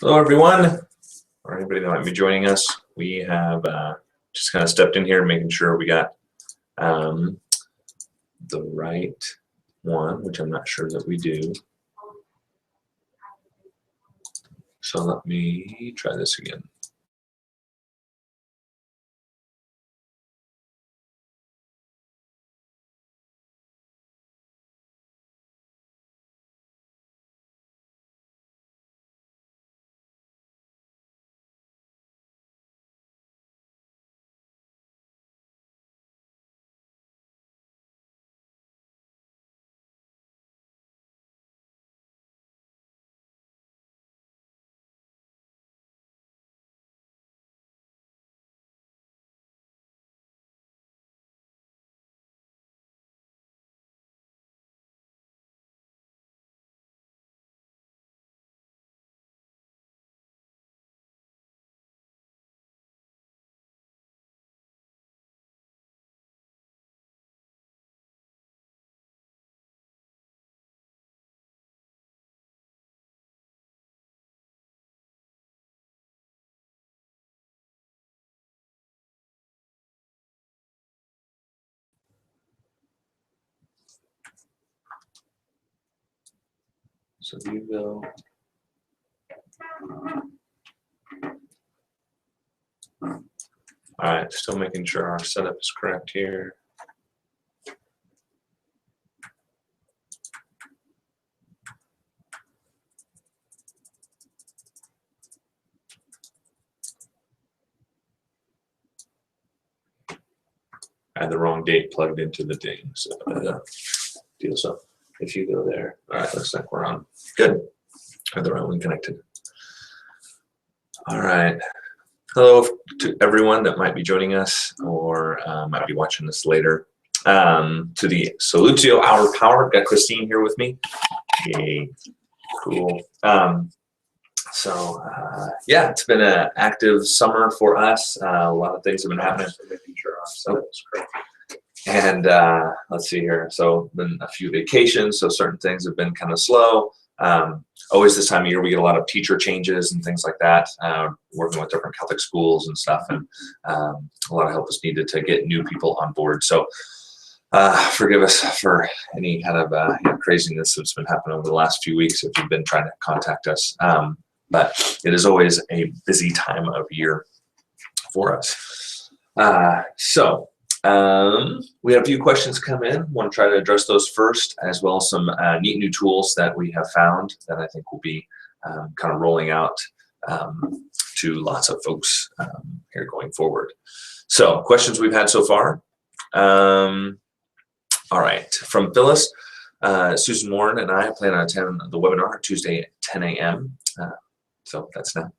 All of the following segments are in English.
Hello, everyone, or anybody that might be joining us. We have just kind of stepped in here, making sure we got the right one, which I'm not sure that we do. So let me try this again. So you go. All right, still making sure our setup is correct here. I had the wrong date plugged into the ding, so deal. So if you go there, all right, looks like we're on. Good. I had the right one connected. All right. Hello to everyone that might be joining us or might be watching this later. To the Solutio Hour Power, I've got Christine here with me. Yay, cool. Yeah, it's been an active summer for us. A lot of things have been happening. So making sure our setup is correct. And let's see here. So been a few vacations, so certain things have been kind of slow. Always this time of year we get a lot of teacher changes and things like that, working with different Catholic schools and stuff, and a lot of help is needed to get new people on board. So forgive us for any kind of craziness that's been happening over the last few weeks if you've been trying to contact us. But it is always a busy time of year for us. We have a few questions come in. Want to try to address those first, as well as some neat new tools that we have found that I think will be kind of rolling out to lots of folks here going forward. So questions we've had so far. All right, from Phyllis, Susan Warren and I plan on attending the webinar Tuesday at 10 a.m. So that's now.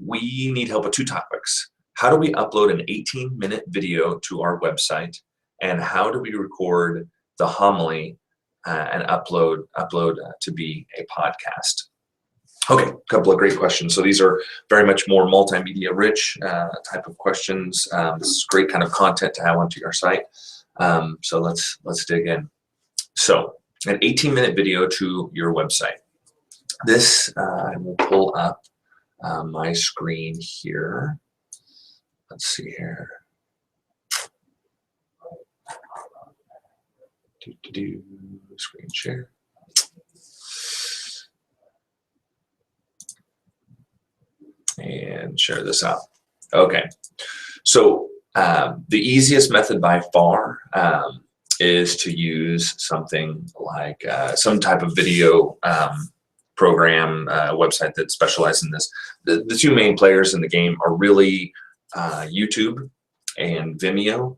We need help with two topics. How do we upload an 18-minute video to our website, and how do we record the homily and upload to be a podcast? Okay, a couple of great questions. So these are very much more multimedia rich type of questions. This is great kind of content to have onto your site. So let's dig in. So an 18-minute video to your website. This I will pull up my screen here. Let's see here. Screen share. And share this out. Okay. So the easiest method by far is to use something like some type of video program, website that specializes in this. The two main players in the game are really YouTube and Vimeo.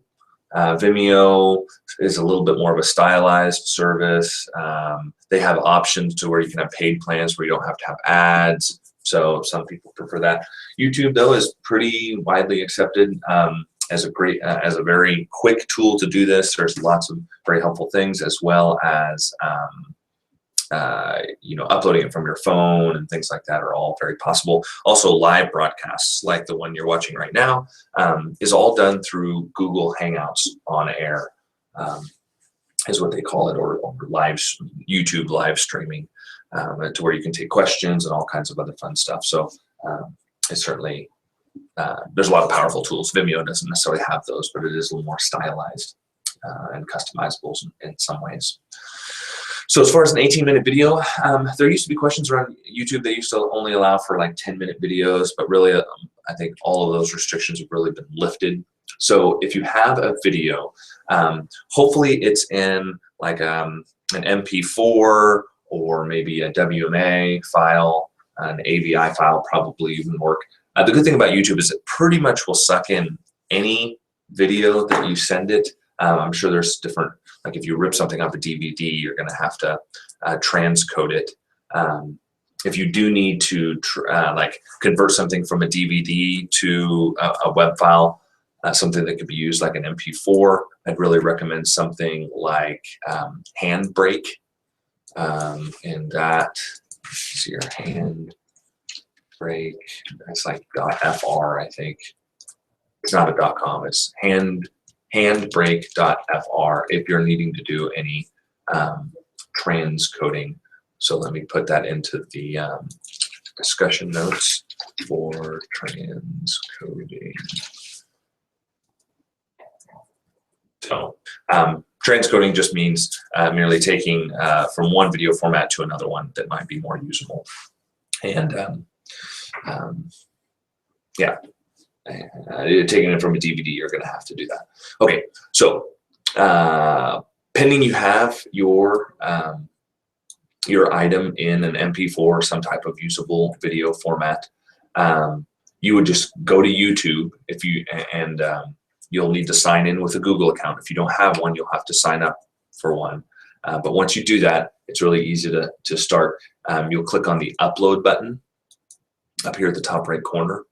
Vimeo is a little bit more of a stylized service. They have options to where you can have paid plans where you don't have to have ads. So some people prefer that. YouTube, though, is pretty widely accepted as a very quick tool to do this. There's lots of very helpful things, as well as uploading it from your phone and things like that are all very possible. Also, live broadcasts like the one you're watching right now is all done through Google Hangouts on Air, is what they call it, or live YouTube live streaming. to where you can take questions and all kinds of other fun stuff. So it's certainly, there's a lot of powerful tools. Vimeo doesn't necessarily have those, but it is a little more stylized and customizable in some ways. So as far as an 18-minute video, there used to be questions around YouTube. They used to only allow for like 10-minute videos, but really I think all of those restrictions have really been lifted. So if you have a video, hopefully it's in like an MP4 or maybe a WMA file, an AVI file probably even work. The good thing about YouTube is it pretty much will suck in any video that you send it. I'm sure there's different, like if you rip something off a DVD, you're going to have to transcode it. If you do need to like convert something from a DVD to a web file, something that could be used like an MP4, I'd really recommend something like Handbrake. And that, see your Handbrake, it's like .fr, I think. It's not a .com, it's handbrake.fr if you're needing to do any transcoding. So let me put that into the discussion notes for transcoding. So transcoding just means merely taking from one video format to another one that might be more usable. And yeah. Taking it from a DVD, you're going to have to do that. Okay, so pending you have your item in an MP4 or some type of usable video format, you would just go to YouTube and you'll need to sign in with a Google account. If you don't have one, you'll have to sign up for one. But once you do that, it's really easy to start. You'll click on the upload button up here at the top right corner,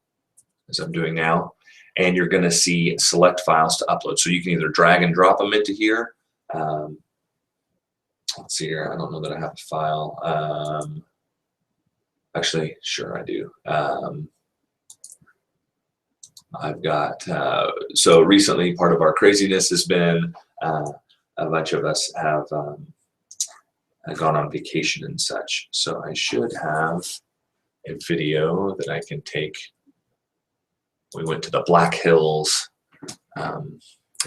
as I'm doing now, and you're going to see select files to upload. So you can either drag and drop them into here. Let's see here. I don't know that I have a file. Actually, sure I do. I've got, so recently part of our craziness has been a bunch of us have gone on vacation and such. So I should have a video that I can take. We went to the Black Hills, and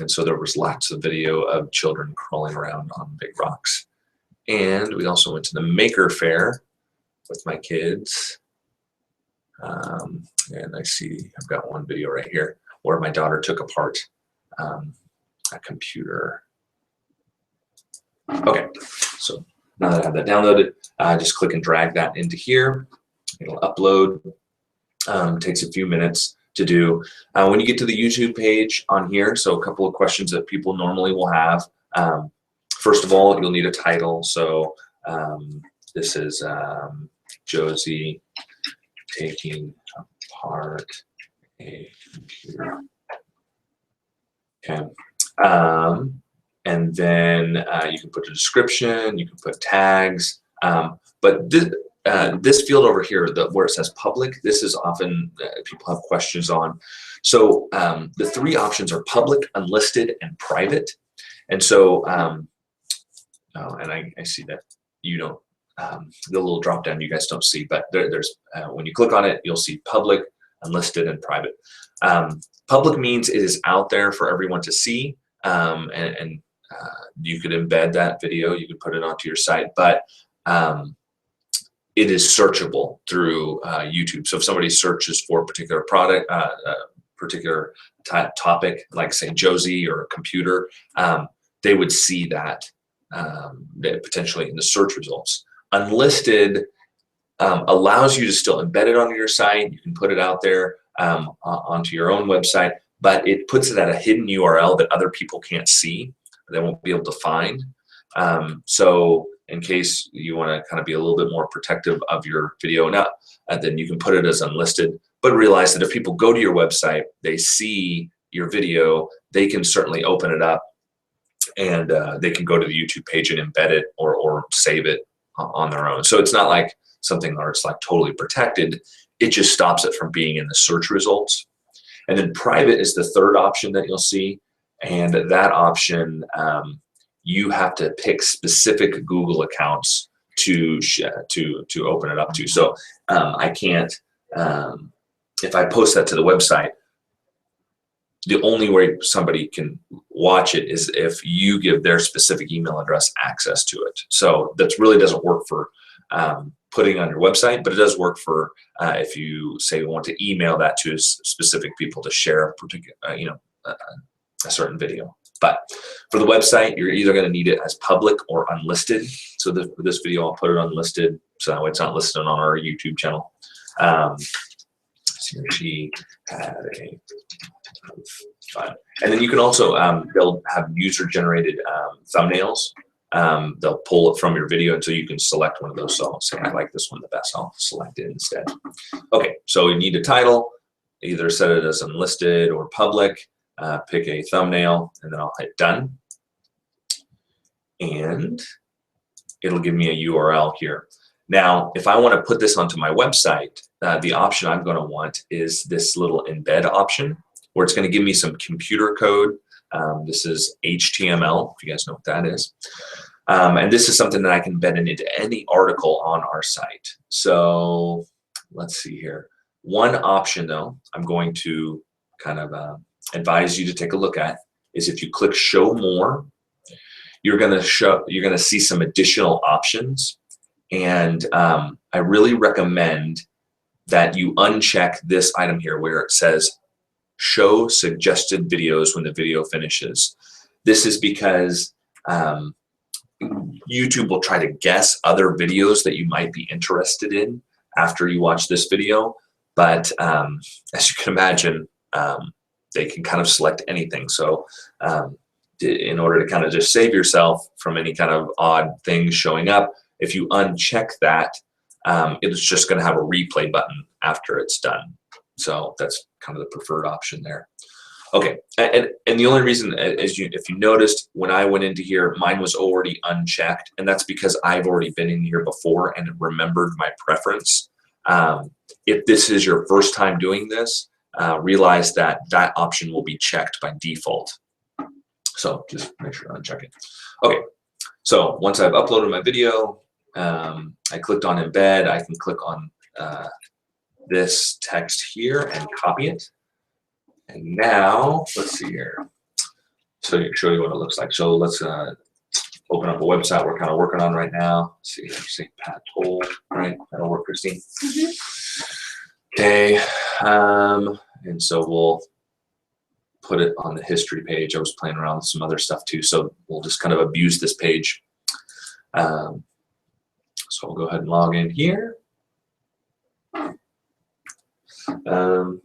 so there was lots of video of children crawling around on big rocks. And we also went to the Maker Faire with my kids. And I see I've got one video right here where my daughter took apart a computer. Okay, so now that I have that downloaded, just click and drag that into here. It'll upload. Takes a few minutes to do. When you get to the YouTube page on here, so a couple of questions that people normally will have. First of all, you'll need a title. So this is Josie taking apart a computer. Okay. And then you can put a description, you can put tags, but this field over here, where it says public, this is often people have questions on. So the three options are public, unlisted, and private. And so, and I see that you don't, the little drop down you guys don't see, but there's when you click on it, you'll see public, unlisted, and private. Public means it is out there for everyone to see, and you could embed that video, you could put it onto your site, but it is searchable through YouTube. So if somebody searches for a particular product, particular topic, like say Josie or a computer, they would see that potentially in the search results. Unlisted allows you to still embed it onto your site. You can put it out there onto your own website, but it puts it at a hidden URL that other people can't see, they won't be able to find. So in case you want to kind of be a little bit more protective of your video, then you can put it as unlisted, but realize that if people go to your website, they see your video, they can certainly open it up and they can go to the YouTube page and embed it or save it on their own. So it's not like something where it's like totally protected. It just stops it from being in the search results. And then private is the third option that you'll see. And that option, you have to pick specific Google accounts to open it up to. So I can't, if I post that to the website, the only way somebody can watch it is if you give their specific email address access to it. So that really doesn't work for putting on your website, but it does work for if you say you want to email that to specific people to share a particular, a certain video. But for the website, you're either going to need it as public or unlisted. So for this video, I'll put it unlisted, so that way it's not listed on our YouTube channel. She had a fun. And then you can also they'll have user-generated thumbnails. They'll pull it from your video, and so you can select one of those. So I'll say I like this one the best. I'll select it instead. Okay, so you need a title. Either set it as unlisted or public. Pick a thumbnail, and then I'll hit done. And it'll give me a URL here. Now, if I want to put this onto my website, the option I'm going to want is this little embed option, where it's going to give me some computer code. This is HTML, if you guys know what that is. And this is something that I can embed into any article on our site. So let's see here. One option, though, I'm going to kind of advise you to take a look at is if you click Show More, you're going to see some additional options. And I really recommend that you uncheck this item here where it says show suggested videos when the video finishes. This is because YouTube will try to guess other videos that you might be interested in after you watch this video. But as you can imagine, they can kind of select anything. So in order to kind of just save yourself from any kind of odd things showing up, if you uncheck that, it's just going to have a replay button after it's done. So that's kind of the preferred option there. Okay, and the only reason, if you noticed, when I went into here, mine was already unchecked, and that's because I've already been in here before and remembered my preference. If this is your first time doing this, realize that that option will be checked by default. So just make sure to uncheck it. Okay, so once I've uploaded my video, I clicked on embed. I can click on this text here and copy it. And now, let's see here. So I can show you what it looks like. So let's open up a website we're kind of working on right now. Let's see, St. Pat Toll, right? That'll work, Christine. Okay, and so we'll put it on the history page. I was playing around with some other stuff too, so we'll just kind of abuse this page. So we'll go ahead and log in here.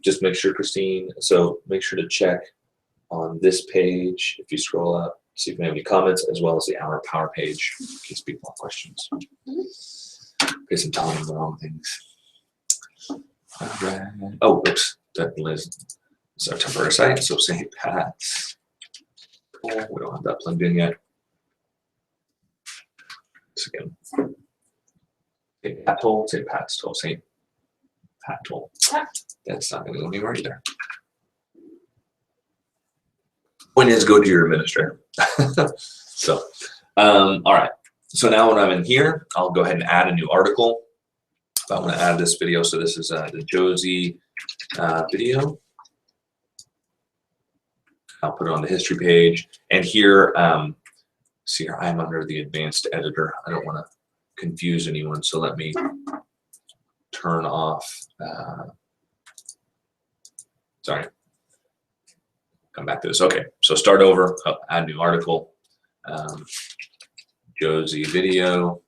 Just make sure, Christine, so make sure to check on this page, if you scroll up, see if we have any comments, as well as the Our Power page, in case people have questions. Because I'm telling them the wrong things. Right. Oh, oops, that is our temporary site, so St. Pat's. Oh, we don't have that plugged in yet. Again. St. Pat Toll, St. Pat's Toll, St. Pat Toll. That's not going to go anywhere either. Point is, go to your administrator. So, all right. So now when I'm in here, I'll go ahead and add a new article. If I want to add this video, so this is the Josie video. I'll put it on the history page. And here, see here, I'm under the advanced editor. I don't want to confuse anyone, so let me turn off. Sorry. Come back to this. Okay, so start over, add new article, Josie video,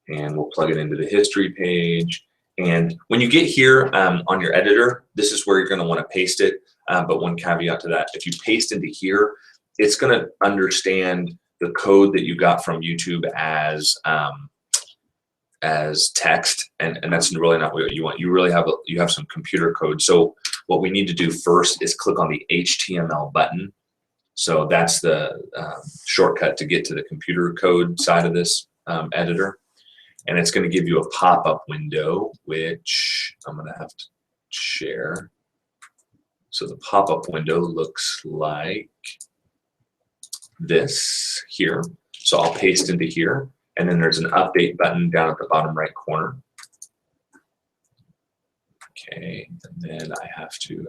and we'll plug it into the history page. And when you get here on your editor, this is where you're going to want to paste it. But one caveat to that, if you paste into here, it's going to understand the code that you got from YouTube as text, and that's really not what you want. You really have some computer code. So what we need to do first is click on the HTML button. So that's the shortcut to get to the computer code side of this editor. And it's going to give you a pop-up window, which I'm going to have to share. So the pop-up window looks like this here. So I'll paste into here. and then there's an update button down at the bottom right corner. Okay, and then I have to,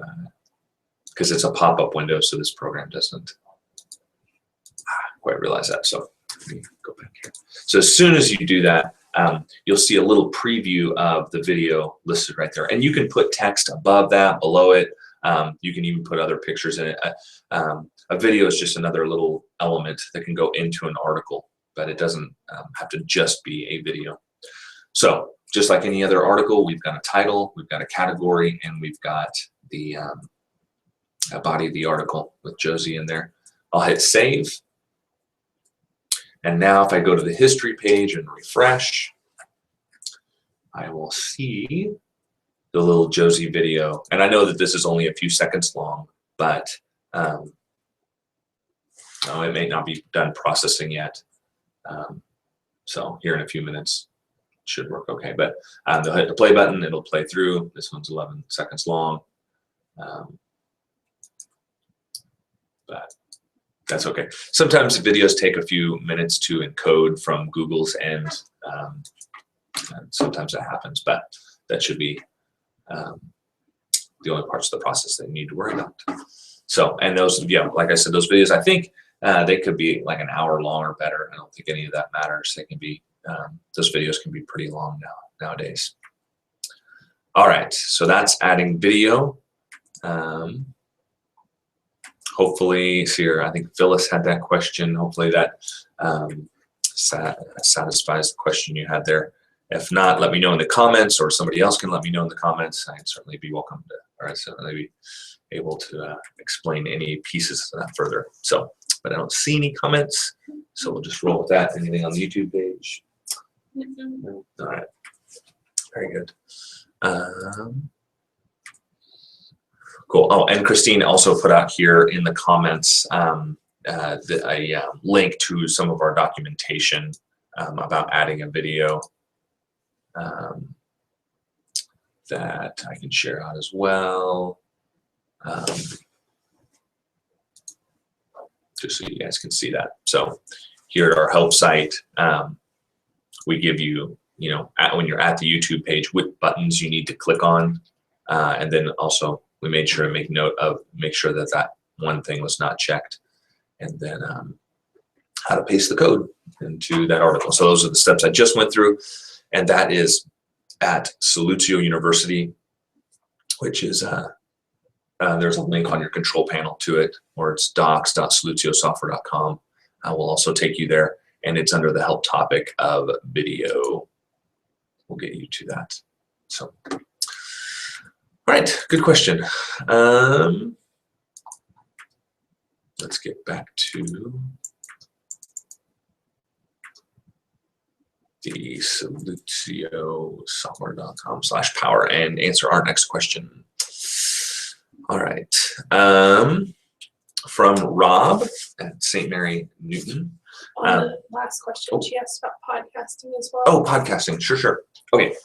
because it's a pop-up window, so this program doesn't quite realize that. So let me go back here. So as soon as you do that, you'll see a little preview of the video listed right there. And you can put text above that, below it. You can even put other pictures in it. A video is just another little element that can go into an article, but it doesn't have to just be a video. So just like any other article, we've got a title, we've got a category, and we've got the body of the article with Josie in there. I'll hit save. And now if I go to the history page and refresh, I will see the little Josie video. And I know that this is only a few seconds long, but it may not be done processing yet. So here in a few minutes, it should work okay. But they'll hit the play button, it'll play through. This one's 11 seconds long. But that's okay. Sometimes the videos take a few minutes to encode from Google's end. And sometimes that happens, but that should be the only parts of the process that you need to worry about. So, and those, yeah, like I said, those videos, I think they could be like an hour long or better. I don't think any of that matters. They can be, those videos can be pretty long nowadays. All right, so that's adding video. Hopefully, here, I think Phyllis had that question. Hopefully that satisfies the question you had there. If not, let me know in the comments, or somebody else can let me know in the comments. I'd certainly be welcome to, or I'd certainly be able to explain any pieces of that further. So, but I don't see any comments, so we'll just roll with that. Anything on the YouTube page? No? All right, very good. Cool. Oh, and Christine also put out here in the comments a link to some of our documentation about adding a video that I can share out as well. Just so you guys can see that. So here at our help site, we give you, when you're at the YouTube page, what buttons you need to click on, and then also we made sure to make note of, make sure that that one thing was not checked, and then how to paste the code into that article. So those are the steps I just went through, and that is at Salutio University, which is, there's a link on your control panel to it, or it's docs.salutiosoftware.com. I will also take you there, and it's under the help topic of video. We'll get you to that. So. All right, good question. Let's get back to the salutiosoftware.com/power and answer our next question. All right, from Rob at St. Mary Newton. On the last question, she asked about podcasting as well. Oh, podcasting, sure. Okay.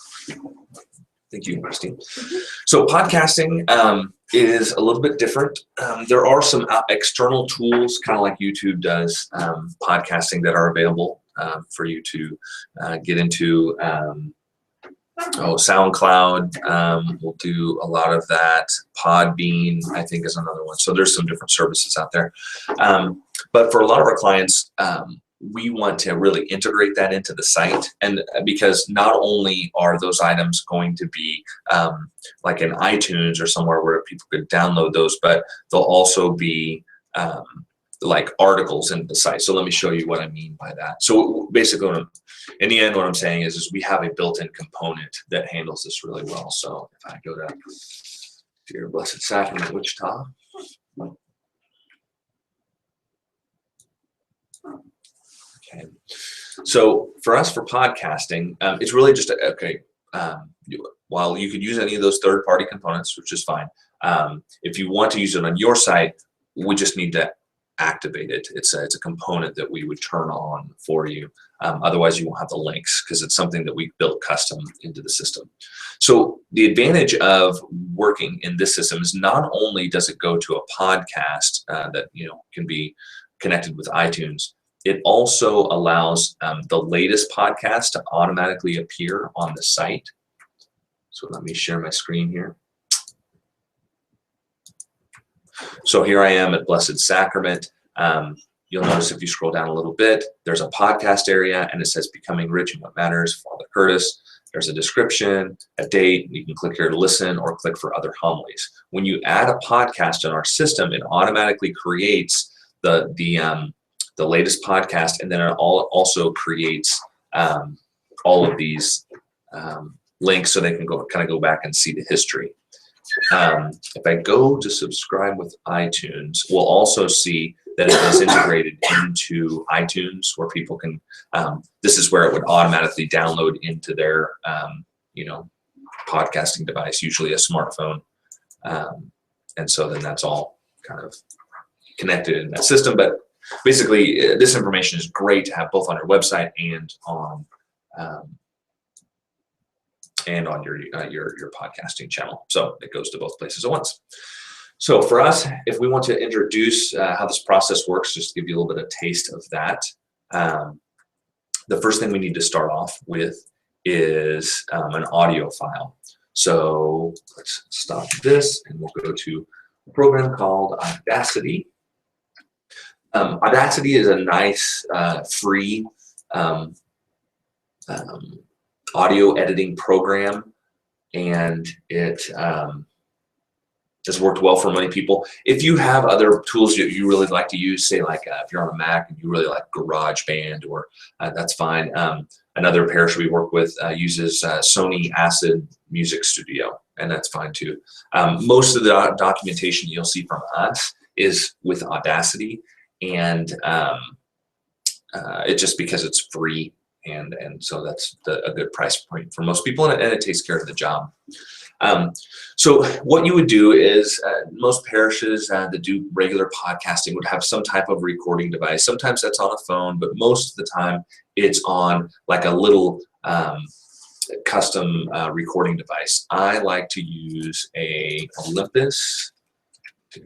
Thank you, Christine. So podcasting is a little bit different. There are some external tools, kind of like YouTube does, podcasting, that are available for you to get into. SoundCloud will do a lot of that. Podbean, I think, is another one. So there's some different services out there. But for a lot of our clients, we want to really integrate that into the site, and because not only are those items going to be like in iTunes or somewhere where people could download those, but they'll also be like articles in the site. So let me show you what I mean by that. So basically, in the end, what I'm saying is we have a built-in component that handles this really well. So if I go to Dear Blessed Sacrament, Wichita. Okay. So for us, for podcasting, it's really just while you could use any of those third-party components, which is fine. If you want to use it on your site, we just need to activate it. It's a component that we would turn on for you. Otherwise, you won't have the links, because it's something that we built custom into the system. So the advantage of working in this system is not only does it go to a podcast that can be connected with iTunes, It also allows the latest podcast to automatically appear on the site. So let me share my screen here. So here I am at Blessed Sacrament. You'll notice if you scroll down a little bit, there's a podcast area and it says Becoming Rich in What Matters, Father Curtis. There's a description, a date. You can click here to listen or click for other homilies. When you add a podcast in our system, it automatically creates the latest podcast, and then it also creates all of these links so they can go back and see the history. If I go to subscribe with iTunes, we'll also see that it is integrated into iTunes, where people can, this is where it would automatically download into their, podcasting device, usually a smartphone. And so then that's all kind of connected in that system. But basically, this information is great to have both on your website and on your podcasting channel. So it goes to both places at once. So for us, if we want to introduce how this process works, just to give you a little bit of taste of that, the first thing we need to start off with is an audio file. So let's stop this and we'll go to a program called Audacity. Audacity is a nice free audio editing program, and it has worked well for many people. If you have other tools you really like to use, say like if you're on a Mac and you really like GarageBand, or that's fine. Another parish we work with uses Sony Acid Music Studio, and that's fine too. Most of the documentation you'll see from us is with Audacity, and it's just because it's free, and so that's a good price point for most people, and it takes care of the job. So what you would do is most parishes that do regular podcasting would have some type of recording device. Sometimes that's on a phone, but most of the time it's on like a little custom recording device. I like to use a Olympus. I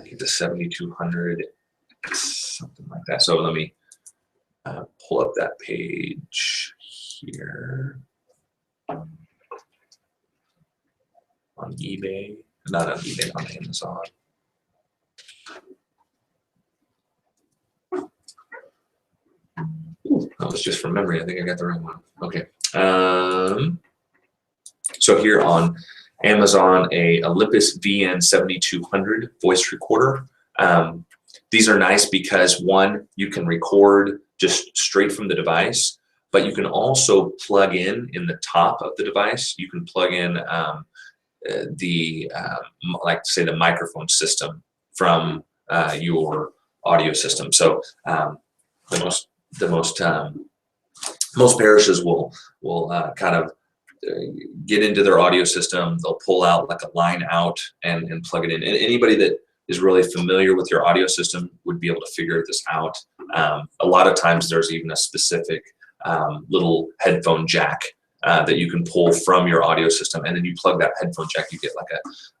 think the 7200, something like that. So let me pull up that page here. On eBay, not on eBay, on Amazon. Ooh, that was just from memory. I think I got the right one. Okay. So here on Amazon, a Olympus VN7200 voice recorder. These are nice because, one, you can record just straight from the device, but you can also plug in the top of the device. You can plug in like say the microphone system from your audio system. So most parishes will kind of get into their audio system. They'll pull out like a line out and plug it in. And anybody that is really familiar with your audio system would be able to figure this out. A lot of times there's even a specific little headphone jack that you can pull from your audio system, and then you plug that headphone jack. You get like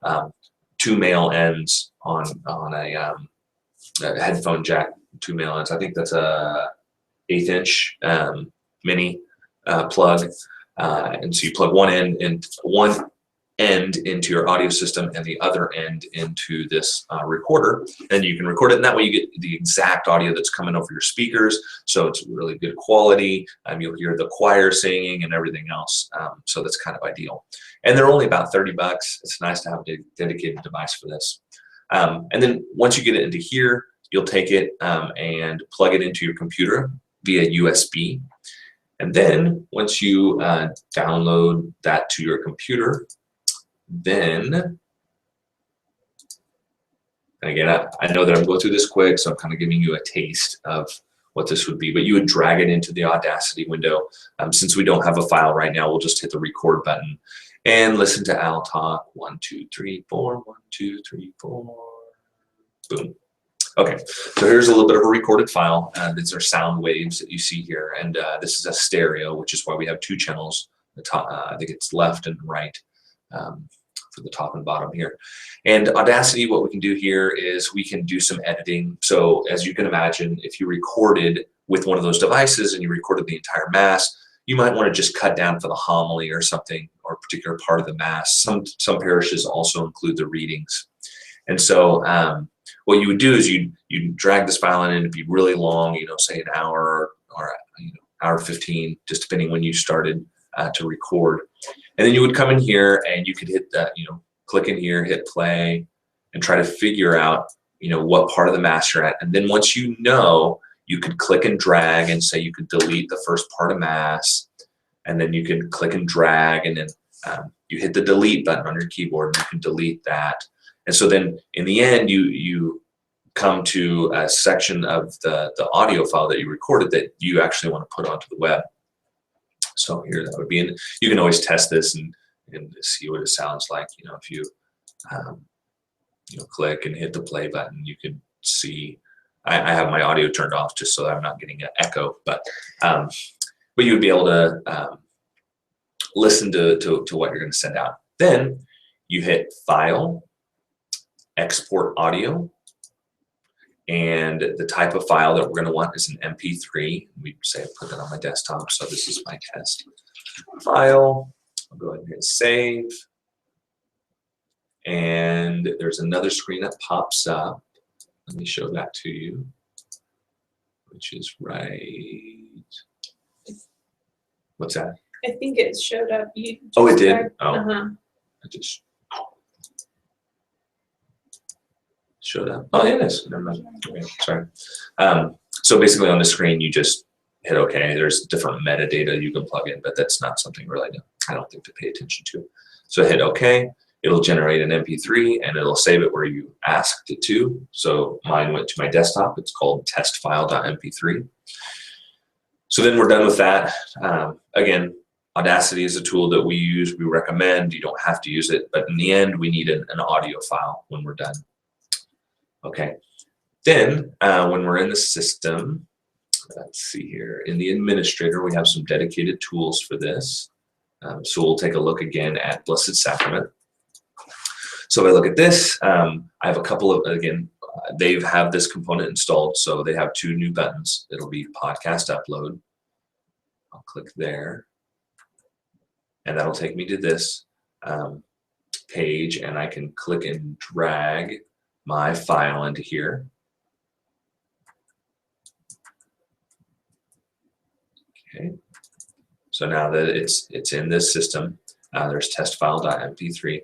a 2 male ends on a headphone jack, 2 male ends. I think that's a 1/8 inch mini plug, and so you plug one end into your audio system and the other end into this recorder, and you can record it, and that way you get the exact audio that's coming over your speakers, so it's really good quality. You'll hear the choir singing and everything else, so that's kind of ideal. And they're only about $30. It's nice to have a dedicated device for this. And then once you get it into here, you'll take it and plug it into your computer via USB. And then once you download that to your computer, then, and again, I know that I'm going through this quick, so I'm kind of giving you a taste of what this would be, but you would drag it into the Audacity window. Since we don't have a file right now, we'll just hit the record button and listen to Al talk. 1, 2, 3, 4, 1, 2, 3, 4. Boom. Okay, so here's a little bit of a recorded file. These are sound waves that you see here, and this is a stereo, which is why we have 2 channels. The top, I think it's left and right for the top and bottom here. And Audacity, what we can do here is we can do some editing. So as you can imagine, if you recorded with one of those devices and you recorded the entire Mass, you might want to just cut down for the homily or something, or a particular part of the Mass. Some parishes also include the readings. And so what you would do is you drag this file in, and it'd be really long, say an hour or hour 15, just depending when you started to record. And then you would come in here and you could hit that, click in here, hit play, and try to figure out, what part of the Mass you're at. And then once you could click and drag and say you could delete the first part of Mass, and then you can click and drag, and then you hit the delete button on your keyboard and you can delete that. And so then in the end, you come to a section of the audio file that you recorded that you actually want to put onto the web. So here that would be in. You can always test this and see what it sounds like. If you click and hit the play button, you can see. I have my audio turned off just so that I'm not getting an echo, but you would be able to listen to what you're going to send out. Then you hit File, Export Audio, and the type of file that we're going to want is an MP3. We say I put that on my desktop, so this is my test file. I'll go ahead and hit Save, and there's another screen that pops up. Let me show that to you, which is right. What's that? I think it showed up. Oh, it did? Oh, I just showed up. Oh, yeah, it is. Never mind. Okay, sorry. So basically on the screen, you just hit OK. There's different metadata you can plug in, but that's not something really I don't think to pay attention to. So hit OK. It'll generate an MP3 and it'll save it where you asked it to. So mine went to my desktop. It's called testfile.mp3. So then we're done with that. Again, Audacity is a tool that we use. We recommend. You don't have to use it, but in the end, we need an audio file when we're done. Okay. Then when we're in the system, let's see here. In the administrator, we have some dedicated tools for this. So we'll take a look again at Blessed Sacrament. So if I look at this, I have a couple of, again, they have this component installed. So they have two new buttons. It'll be Podcast Upload. I'll click there. And that'll take me to this page. And I can click and drag my file into here. Okay. So now that it's in this system, there's testfile.mp3.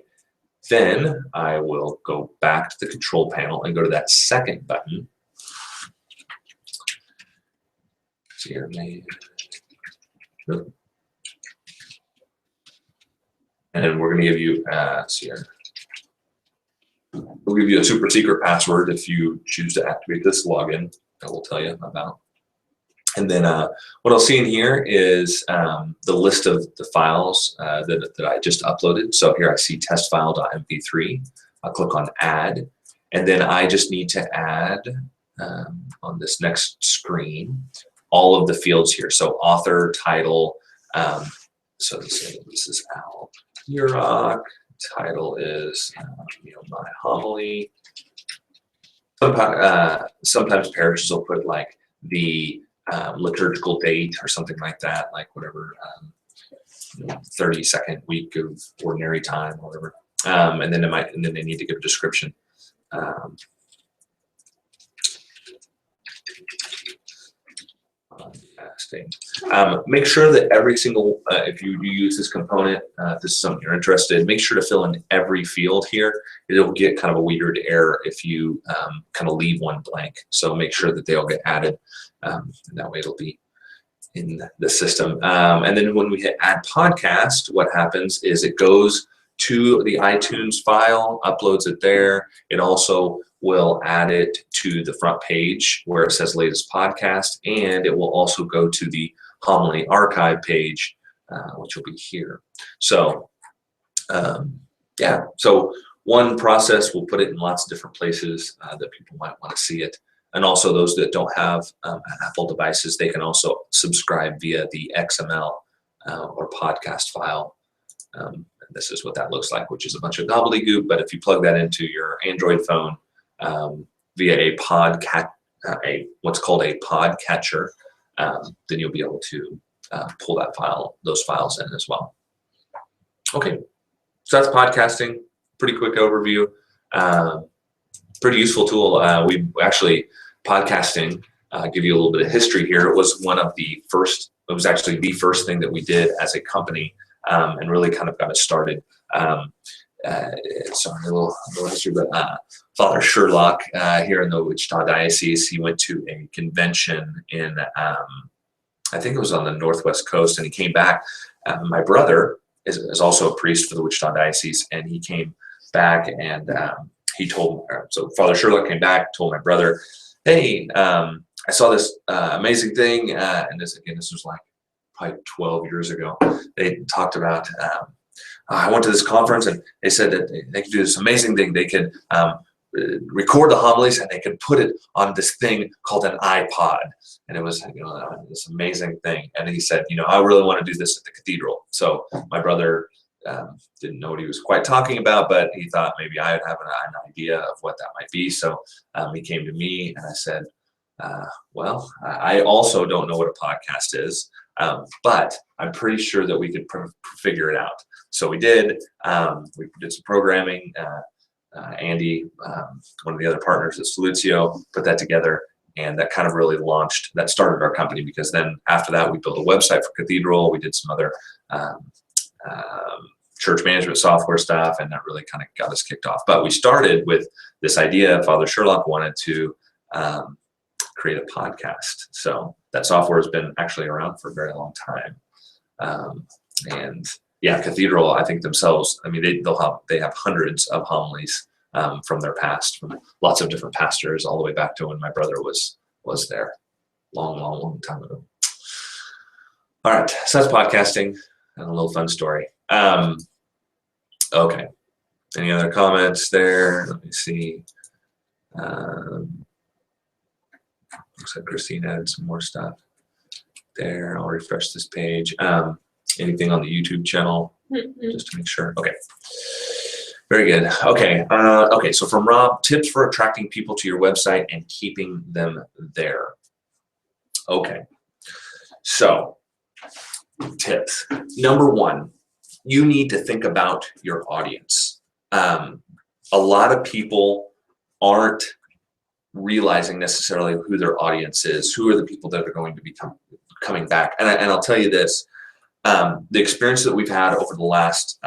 Then I will go back to the control panel and go to that second button. See here, and then we're going to give you, see here. We'll give you a super secret password if you choose to activate this login that we'll tell you about. And then what I'll see in here is the list of the files that I just uploaded. So here I see testfile.mp3. I'll click on Add. And then I just need to add on this next screen all of the fields here. So author, title. So this is Al Yurok. Title is my homily. Sometimes parishes will put like the liturgical date or something like that, like whatever 32nd week of ordinary time, or whatever. And then they need to give a description. Make sure that every single, if you use this component, if this is something you're interested in, make sure to fill in every field here. It'll get kind of a weird error if you kind of leave one blank. So make sure that they all get added. And that way it'll be in the system. And then when we hit Add Podcast, what happens is it goes to the iTunes file, uploads it there. It also will add it to the front page where it says latest podcast, and it will also go to the homily archive page, which will be here. So yeah, so one process, we'll put it in lots of different places that people might want to see it. And also those that don't have Apple devices, they can also subscribe via the XML or podcast file. And This is what that looks like, which is a bunch of gobbledygook. But if you plug that into your Android phone via what's called a podcatcher, then you'll be able to pull those files in as well. Okay, so that's podcasting. Pretty quick overview. Pretty useful tool. We actually podcasting. Give you a little bit of history here. It was one of the first. It was actually the first thing that we did as a company, and really kind of got it started. Sorry, a little history, but Father Sherlock here in the Wichita Diocese, he went to a convention in, I think it was on the Northwest coast, and he came back. My brother is also a priest for the Wichita Diocese, and he came back and he told, so Father Sherlock came back, told my brother, hey, I saw this amazing thing, and this was like probably 12 years ago. They talked about, I went to this conference and they said that they could do this amazing thing. They could record the homilies and they could put it on this thing called an iPod. And it was, this amazing thing. And he said, I really want to do this at the cathedral. So my brother didn't know what he was quite talking about, but he thought maybe I would have an idea of what that might be. So he came to me and I said, well, I also don't know what a podcast is, but I'm pretty sure that we could figure it out. So we did. We did some programming. Andy, one of the other partners at Solutio, put that together, and that kind of really that started our company, because then after that we built a website for Cathedral. We did some other church management software stuff, and that really kind of got us kicked off. But we started with this idea. Father Sherlock wanted to create a podcast. So that software has been actually around for a very long time. And yeah, Cathedral, I think themselves, they have hundreds of homilies from their past, from lots of different pastors, all the way back to when my brother was there, long time ago. All right, so that's podcasting and a little fun story. Okay, any other comments there? Let me see. Looks like Christine added some more stuff there. I'll refresh this page. Anything on the YouTube channel, just to make sure? Okay, very good. Okay, okay. So from Rob, tips for attracting people to your website and keeping them there. Okay, so tips. Number one, you need to think about your audience. A lot of people aren't realizing necessarily who their audience is, who are the people that are going to be coming back. And I'll tell you this, the experience that we've had over the last,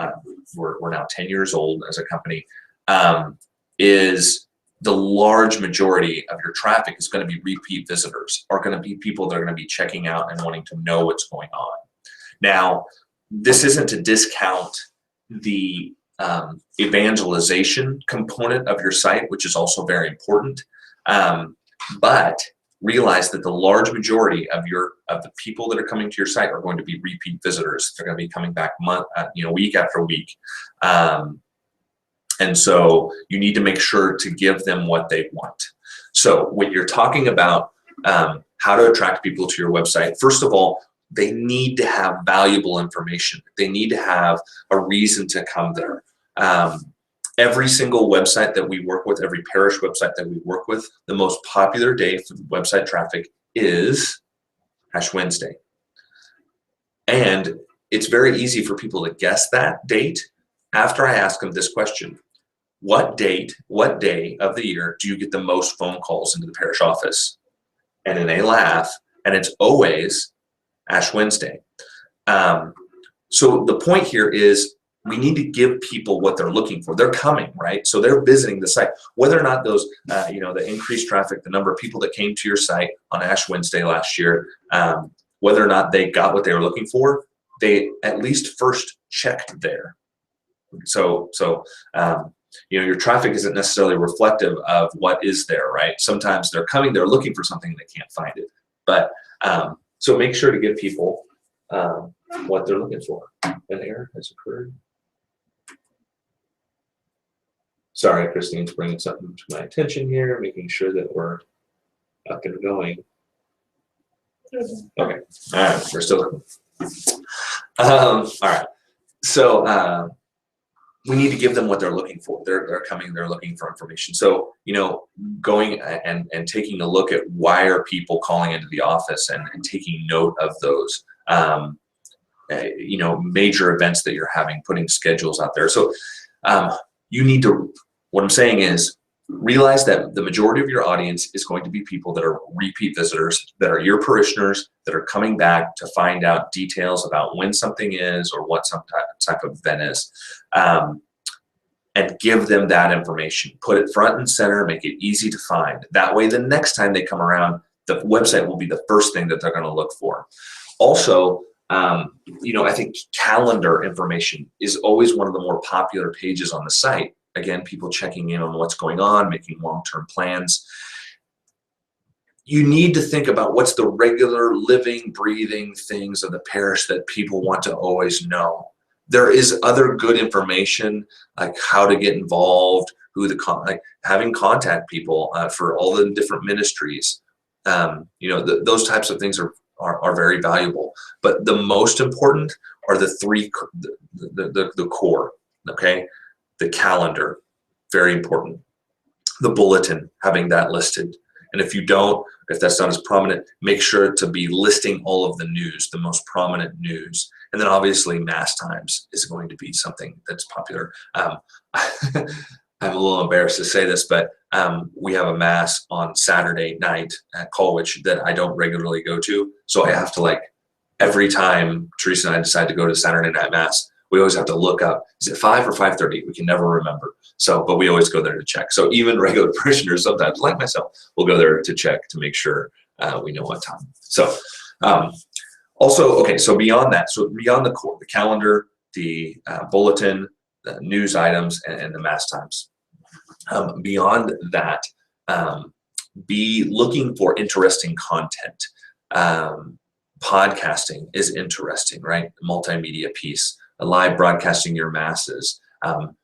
we're now 10 years old as a company, is the large majority of your traffic is going to be repeat visitors, are going to be people that are going to be checking out and wanting to know what's going on. Now, this isn't to discount the evangelization component of your site, which is also very important. But realize that the large majority of the people that are coming to your site are going to be repeat visitors. They're going to be coming back week after week. And so you need to make sure to give them what they want. So when you're talking about how to attract people to your website, first of all, they need to have valuable information. They need to have a reason to come there. Every single website that we work with, every parish website that we work with, the most popular day for website traffic is Ash Wednesday. And it's very easy for people to guess that date after I ask them this question. What day of the year do you get the most phone calls into the parish office? And then they laugh, and it's always Ash Wednesday. So the point here is, we need to give people what they're looking for. They're coming, right? So they're visiting the site. Whether or not those, the increased traffic, the number of people that came to your site on Ash Wednesday last year, whether or not they got what they were looking for, they at least first checked there. So your traffic isn't necessarily reflective of what is there, right? Sometimes they're coming, they're looking for something, and they can't find it. But so make sure to give people what they're looking for. An error has occurred. Sorry, Christine's bringing something to my attention here, making sure that we're up and going. Okay, all right, we're still looking. All right, so we need to give them what they're looking for. They're coming, they're looking for information. So, going and taking a look at why are people calling into the office and taking note of those, major events that you're having, putting schedules out there. So you need to, what I'm saying is, realize that the majority of your audience is going to be people that are repeat visitors, that are your parishioners, that are coming back to find out details about when something is or what some type of event is, and give them that information. Put it front and center, make it easy to find. That way, the next time they come around, the website will be the first thing that they're going to look for. Also, I think calendar information is always one of the more popular pages on the site. Again, people checking in on what's going on, making long-term plans. You need to think about what's the regular living, breathing things of the parish that people want to always know. There is other good information, like how to get involved, having contact people for all the different ministries. Those types of things are very valuable. But the most important are the three, the core, okay? The calendar, very important. The bulletin, having that listed. And if that's not as prominent, make sure to be listing all of the news, the most prominent news. And then obviously Mass times is going to be something that's popular. I'm a little embarrassed to say this, but we have a Mass on Saturday night at Colwich that I don't regularly go to. So I have to, every time Teresa and I decide to go to Saturday night Mass, we always have to look up, is it 5 or 5:30? We can never remember. But we always go there to check. So even regular parishioners sometimes, like myself, will go there to check to make sure we know what time. So so beyond that, beyond the core, the calendar, the bulletin, the news items, and the Mass times. Beyond that, be looking for interesting content. Podcasting is interesting, right? Multimedia piece. Live broadcasting your Masses,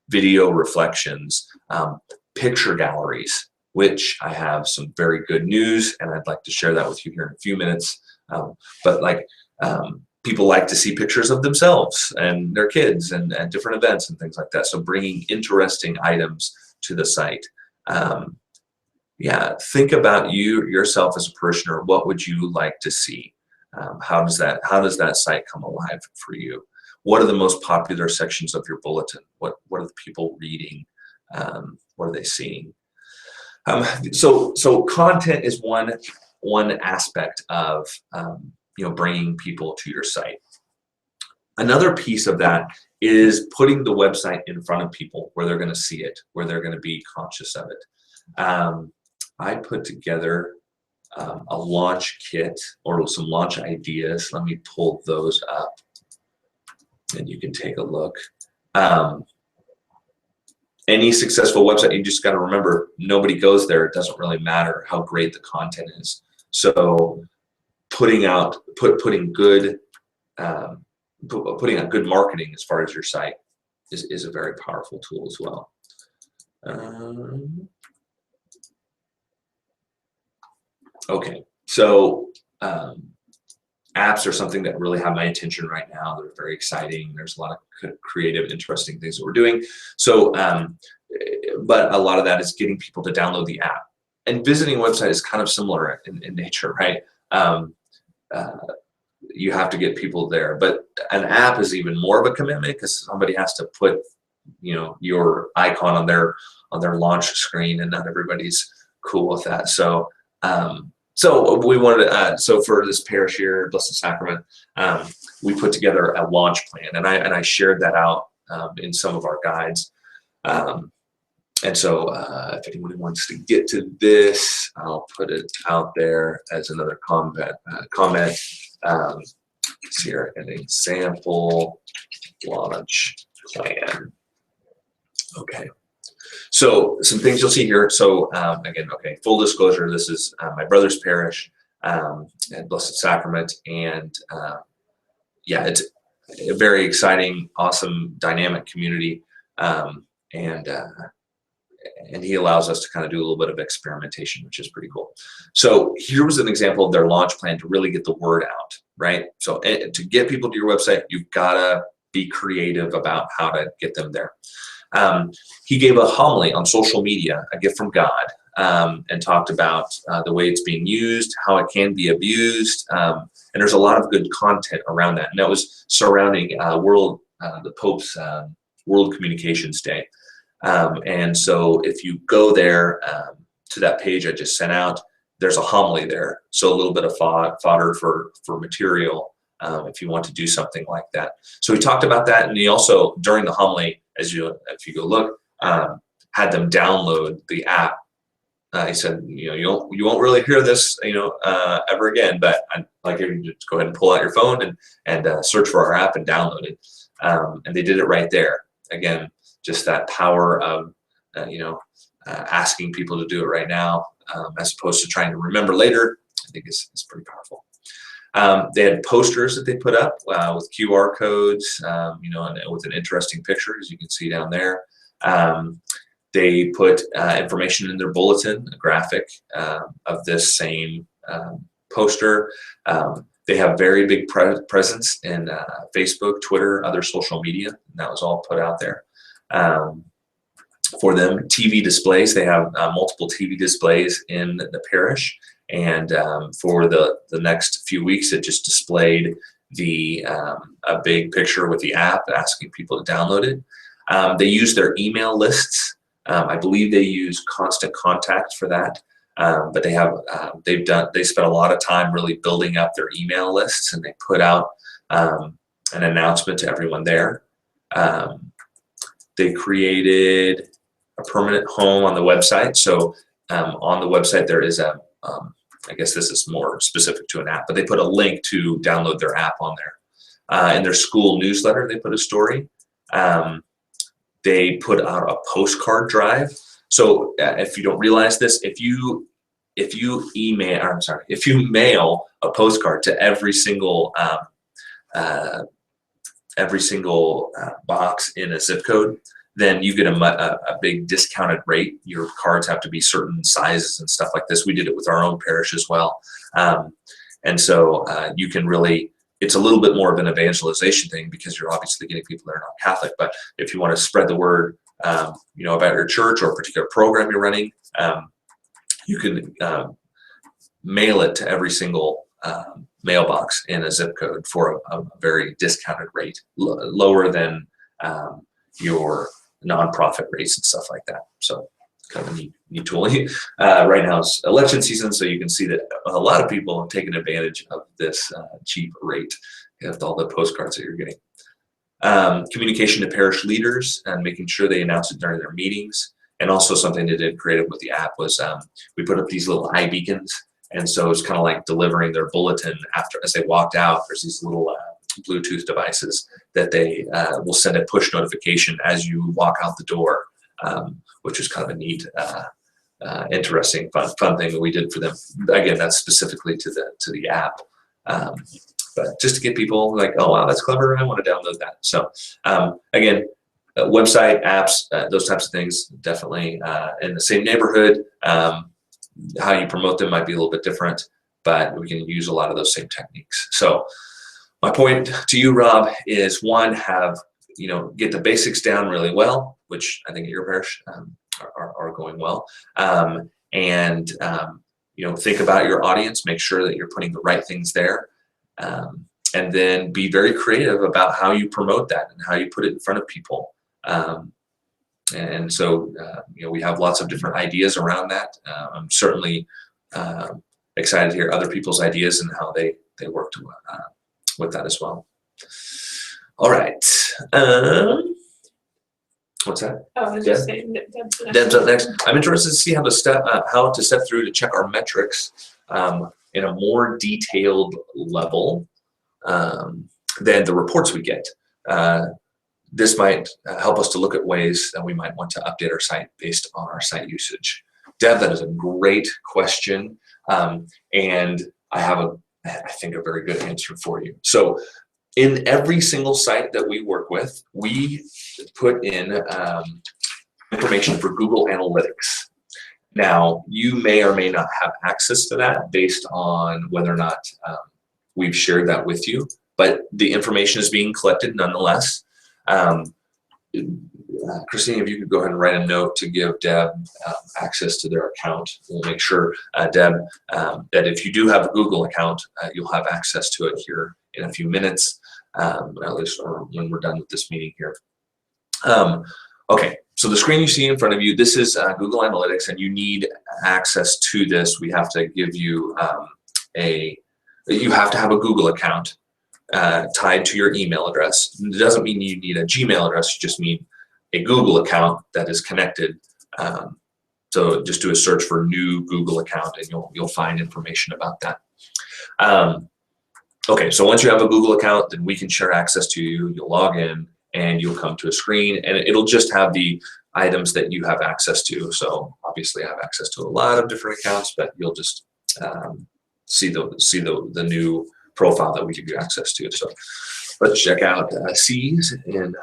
video reflections, picture galleries, which I have some very good news, and I'd like to share that with you here in a few minutes. People like to see pictures of themselves and their kids and different events and things like that. So bringing interesting items to the site. Think about yourself as a parishioner. What would you like to see? How does that site come alive for you? What are the most popular sections of your bulletin? What are the people reading? What are they seeing? So content is one aspect of bringing people to your site. Another piece of that is putting the website in front of people where they're going to see it, where they're going to be conscious of it. I put together a launch kit or some launch ideas. Let me pull those up, and you can take a look. Any successful website, you just got to remember, nobody goes there. It doesn't really matter how great the content is. So putting out good marketing as far as your site is a very powerful tool as well. Okay, so apps are something that really have my attention right now. They're very exciting. There's a lot of creative, interesting things that we're doing. So, but a lot of that is getting people to download the app. And visiting a website is kind of similar in nature, right? You have to get people there. But an app is even more of a commitment because somebody has to put, your icon on their launch screen, and not everybody's cool with that. So, we wanted to, so for this parish here, Blessed Sacrament, we put together a launch plan, and I shared that out in some of our guides. And so if anyone wants to get to this, I'll put it out there as another comment. It's here, an example launch plan. Okay. So some things you'll see here. So again, okay, full disclosure, this is my brother's parish at Blessed Sacrament. And it's a very exciting, awesome, dynamic community. And he allows us to kind of do a little bit of experimentation, which is pretty cool. So here was an example of their launch plan to really get the word out, right? So to get people to your website, you've got to be creative about how to get them there. He gave a homily on social media, a gift from God, and talked about the way it's being used, how it can be abused, and there's a lot of good content around that. And that was surrounding the Pope's World Communications Day. And so if you go there to that page I just sent out, there's a homily there. So a little bit of fodder for material if you want to do something like that. So he talked about that, and he also, during the homily, if you go look, had them download the app. He said, you won't really hear this, ever again, but I'd like you to just go ahead and pull out your phone and search for our app and download it. And they did it right there. Again, just that power of, asking people to do it right now, as opposed to trying to remember later, I think is pretty powerful. They had posters that they put up with QR codes, and with an interesting picture, as you can see down there. They put information in their bulletin, a graphic of this same poster. They have very big presence in Facebook, Twitter, other social media, and that was all put out there. For them, TV displays, they have multiple TV displays in the parish, and for the next few weeks, it just displayed a big picture with the app asking people to download it. They use their email lists. I believe they use Constant Contact for that, but they spent a lot of time really building up their email lists, and they put out an announcement to everyone there. They created a permanent home on the website. So on the website there is I guess this is more specific to an app, but they put a link to download their app on there. In their school newsletter, they put a story. They put out a postcard drive. So if you don't realize this, if you mail a postcard to every single box in a zip code, then you get a big discounted rate. Your cards have to be certain sizes and stuff like this. We did it with our own parish as well. And so you can really, it's a little bit more of an evangelization thing because you're obviously getting people that are not Catholic. But if you want to spread the word, about your church or a particular program you're running, you can mail it to every single mailbox in a zip code for a very discounted rate, lower than your nonprofit rates and stuff like that. So kind of a neat tool. Right now it's election season, so you can see that a lot of people have taken advantage of this cheap rate with all the postcards that you're getting. Communication to parish leaders and making sure they announce it during their meetings. And also something they did creative with the app was we put up these little eye beacons. And so it's kind of like delivering their bulletin as they walked out. There's these little Bluetooth devices that they will send a push notification as you walk out the door, which is kind of a neat, interesting, fun thing that we did for them. Again, that's specifically to the app, but just to get people like, oh wow, that's clever, I want to download that. So again, website, apps, those types of things, definitely in the same neighborhood. How you promote them might be a little bit different, but we can use a lot of those same techniques. So my point to you, Rob, is one, get the basics down really well, which I think at your parish are going well. And think about your audience, make sure that you're putting the right things there. And then be very creative about how you promote that and how you put it in front of people. And so, we have lots of different ideas around that. I'm certainly excited to hear other people's ideas and how they worked with that as well. All right. What's that? Oh, I was just saying Deb's up next. I'm interested to see how to step through to check our metrics in a more detailed level than the reports we get. This might help us to look at ways that we might want to update our site based on our site usage. Deb, that is a great question. And I have I think a very good answer for you. So in every single site that we work with, we put in information for Google Analytics. Now, you may or may not have access to that based on whether or not we've shared that with you, but the information is being collected nonetheless. Christine, if you could go ahead and write a note to give Deb access to their account. We'll make sure, Deb, that if you do have a Google account, you'll have access to it here in a few minutes, at least or when we're done with this meeting here. Okay, so the screen you see in front of you, this is Google Analytics, and you need access to this. We have to give you you have to have a Google account tied to your email address. It doesn't mean you need a Gmail address, you just mean a Google account that is connected. So just do a search for new Google account and you'll find information about that. Okay, so once you have a Google account, then we can share access to you. You'll log in and you'll come to a screen, and it'll just have the items that you have access to. So obviously I have access to a lot of different accounts, but you'll just see the new profile that we give you access to. So let's check out Seas in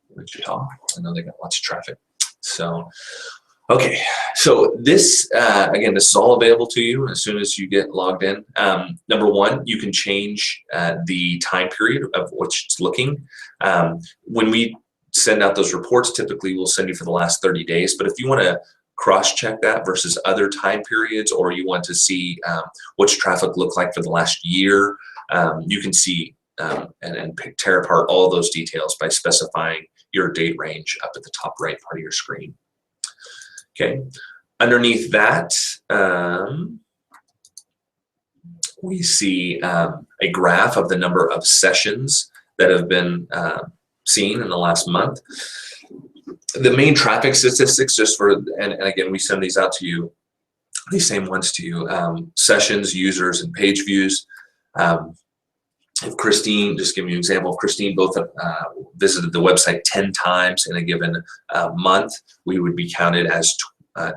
Wichita. I know they got lots of traffic. So, okay. So this, again, this is all available to you as soon as you get logged in. Number one, you can change the time period of which it's looking. When we send out those reports, typically we'll send you for the last 30 days. But if you want to cross-check that versus other time periods, or you want to see what's traffic look like for the last year, you can see and tear apart all those details by specifying your date range up at the top right part of your screen. Okay, underneath that, we see a graph of the number of sessions that have been seen in the last month. The main traffic statistics, just for, and again, we send these out to you, these same ones to you, sessions, users, and page views. If Christine, just give me an example, if Christine both visited the website 10 times in a given month, we would be counted as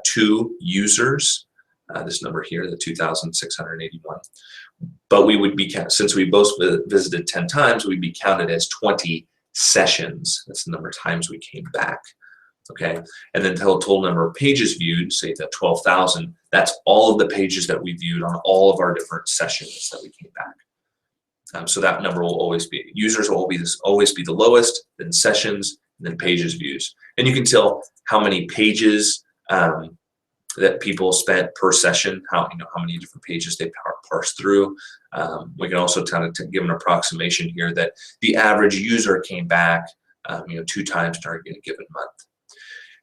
2 users, this number here, the 2,681. But we would be, since we both visited 10 times, we'd be counted as 20 sessions. That's the number of times we came back. Okay, and then the total number of pages viewed, say that 12,000, that's all of the pages that we viewed on all of our different sessions that we came back. So that number will always be, users will always be the lowest, then sessions, and then pages views. And you can tell how many pages that people spent per session, how many different pages they parse through. We can also kind of give an approximation here that the average user came back 2 times during a given month.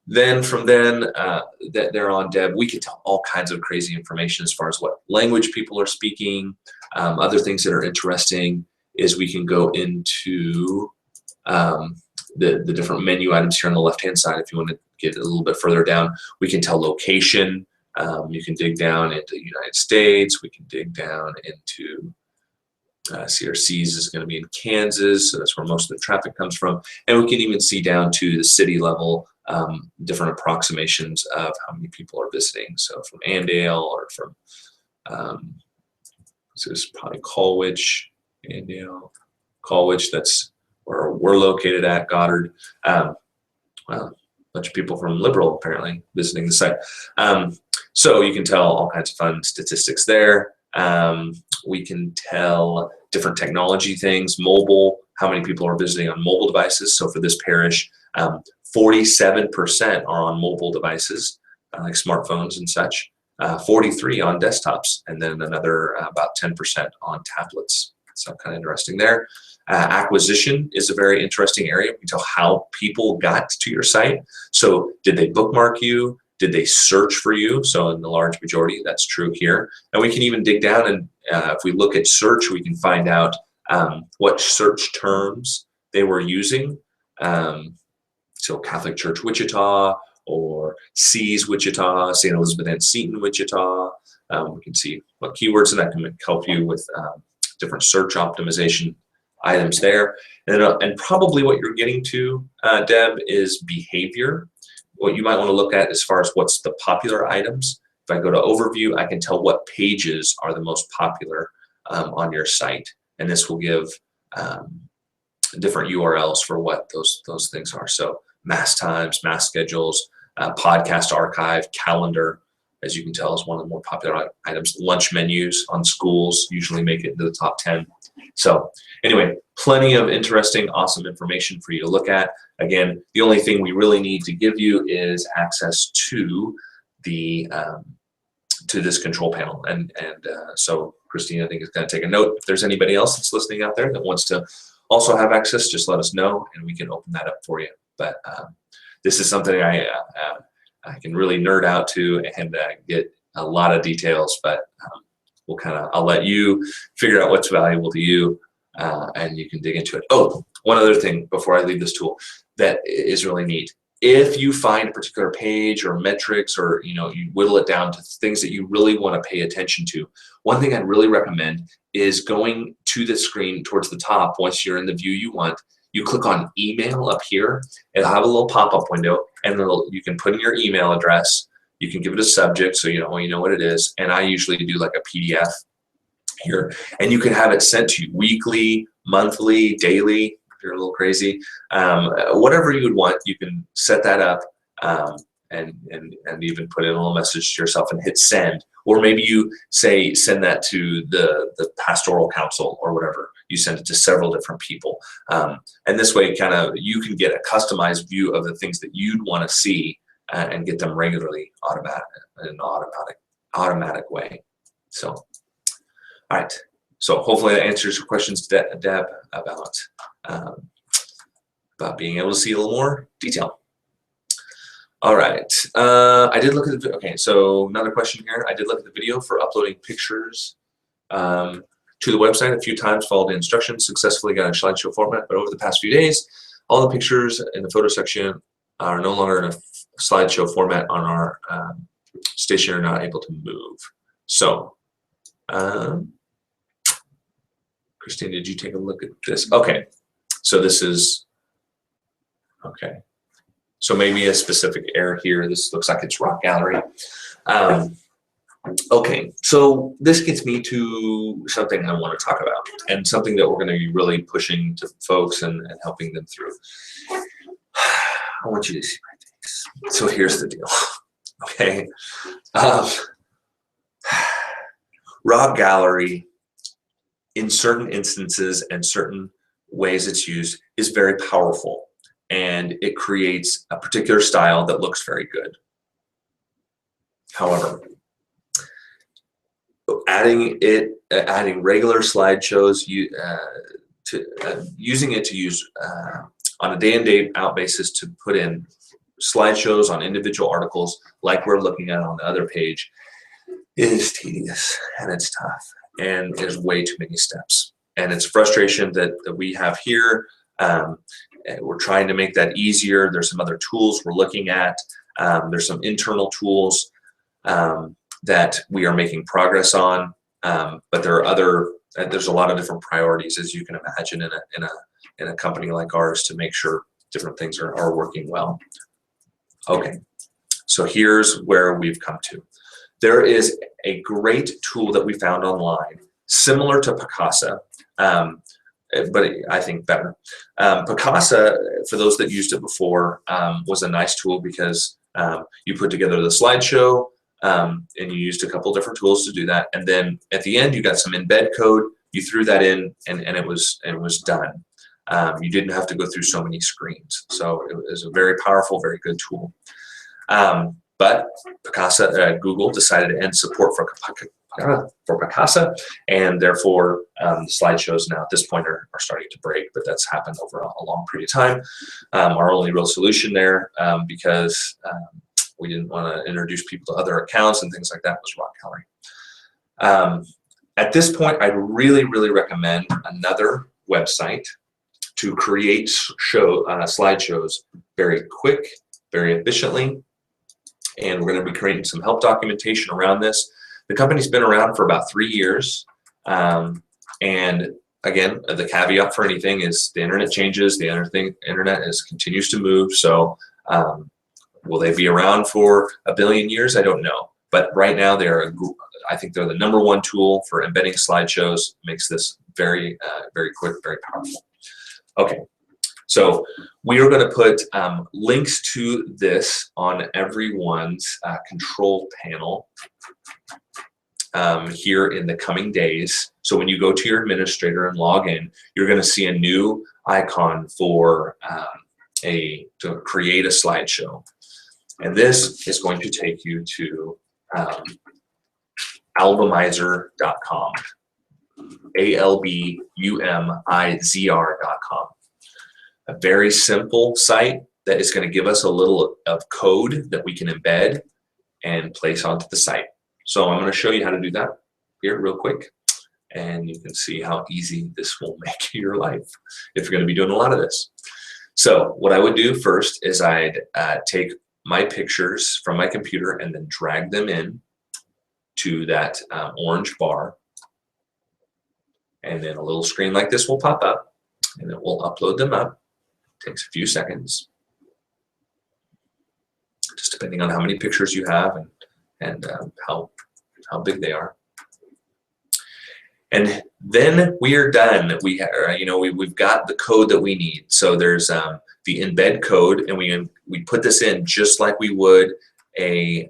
Then from that they're on Deb, we can tell all kinds of crazy information as far as what language people are speaking. Other things that are interesting is we can go into the different menu items here on the left-hand side. If you want to get a little bit further down, we can tell location. You can dig down into the United States. We can dig down into CRCs is going to be in Kansas, so that's where most of the traffic comes from. And we can even see down to the city level, different approximations of how many people are visiting. So from Andale or from, so this is probably Colwich, Andale, Colwich, that's where we're located at, Goddard. Well, a bunch of people from Liberal apparently visiting the site. So you can tell all kinds of fun statistics there. We can tell different technology things, mobile, how many people are visiting on mobile devices. So for this parish, 47% are on mobile devices, like smartphones and such, 43 on desktops, and then another about 10% on tablets. So kind of interesting there. Acquisition is a very interesting area. We can tell how people got to your site. So did they bookmark you? Did they search for you? So in the large majority, that's true here. And we can even dig down and if we look at search, we can find out what search terms they were using. So Catholic Church Wichita or Seas Wichita, St. Elizabeth Ann Seton Wichita. We can see what keywords, and that can help you with different search optimization items there. And probably what you're getting to, Deb, is behavior. What you might want to look at as far as what's the popular items. If I go to overview, I can tell what pages are the most popular on your site. And this will give different URLs for what those things are. So mass times, mass schedules, podcast archive, calendar, as you can tell, is one of the more popular items. Lunch menus on schools usually make it into the top 10. So anyway, plenty of interesting, awesome information for you to look at. Again, the only thing we really need to give you is access to the to this control panel. And so Christine, I think, is going to take a note. If there's anybody else that's listening out there that wants to also have access, just let us know and we can open that up for you. But this is something I can really nerd out to and get a lot of details, but I'll let you figure out what's valuable to you and you can dig into it. Oh, one other thing before I leave this tool that is really neat. If you find a particular page or metrics, or you whittle it down to things that you really want to pay attention to, one thing I'd really recommend is going to the screen towards the top. Once you're in the view you want, you click on email up here. It'll have a little pop-up window, and you can put in your email address. You can give it a subject so you know what it is. And I usually do like a PDF here, and you can have it sent to you weekly, monthly, daily. You're a little crazy, whatever you would want, you can set that up and even put in a little message to yourself and hit send. Or maybe you send that to the pastoral council or whatever. You send it to several different people, and this way, you can get a customized view of the things that you'd want to see and get them regularly, in an automatic way. So, all right. So hopefully that answers your questions, Deb, about being able to see a little more detail. All right, I did look at the, okay, so another question here. I did look at the video for uploading pictures to the website a few times, followed the instructions, successfully got a slideshow format, but over the past few days, all the pictures in the photo section are no longer in a slideshow format on our station, are not able to move. So, Christine, did you take a look at this? Okay, so this is, okay. So maybe a specific error here. This looks like it's Rock Gallery. Okay, so this gets me to something I want to talk about, and something that we're going to be really pushing to folks and helping them through. I want you to see my face. So here's the deal, okay? Rock Gallery, in certain instances and certain ways it's used, is very powerful, and it creates a particular style that looks very good. However, adding regular slideshows, using it to use on a day-in, day-out basis to put in slideshows on individual articles like we're looking at on the other page is tedious, and it's tough, and there's way too many steps. And it's frustration that we have here. We're trying to make that easier. There's some other tools we're looking at. There's some internal tools that we are making progress on, but there are there's a lot of different priorities, as you can imagine, in a company like ours, to make sure different things are working well. Okay, so here's where we've come to. There is a great tool that we found online, similar to Picasa, but I think better. Picasa, for those that used it before, was a nice tool because you put together the slideshow, and you used a couple different tools to do that, and then at the end you got some embed code. You threw that in, and it was done. You didn't have to go through so many screens, so it was a very powerful, very good tool. But Picasa, Google decided to end support for Picasa, and therefore the slideshows now at this point are starting to break, but that's happened over a long period of time. Our only real solution there, because we didn't want to introduce people to other accounts and things like that, was Rock Gallery. At this point, I'd really, really recommend another website to create slideshows very quick, very efficiently. And we're going to be creating some help documentation around this. The company's been around for about 3 years. And again, the caveat for anything is the internet changes, the internet continues to move. So will they be around for a billion years? I don't know. But right now, I think they're the #1 tool for embedding slideshows. Makes this very, very quick, very powerful. Okay, so We are going to put links to this on everyone's control panel here in the coming days. So when you go to your administrator and log in, you're going to see a new icon for to create a slideshow. And this is going to take you to albumizer.com, ALBUMIZR.com. A very simple site that is going to give us a little of code that we can embed and place onto the site. So I'm going to show you how to do that here real quick, and you can see how easy this will make your life if you're going to be doing a lot of this. So what I would do first is I'd take my pictures from my computer and then drag them in to that orange bar, and then a little screen like this will pop up, and then we'll upload them up. Takes a few seconds, just depending on how many pictures you have and how big they are. And then we are done. We we've got the code that we need. So there's the embed code, and we put this in just like we would a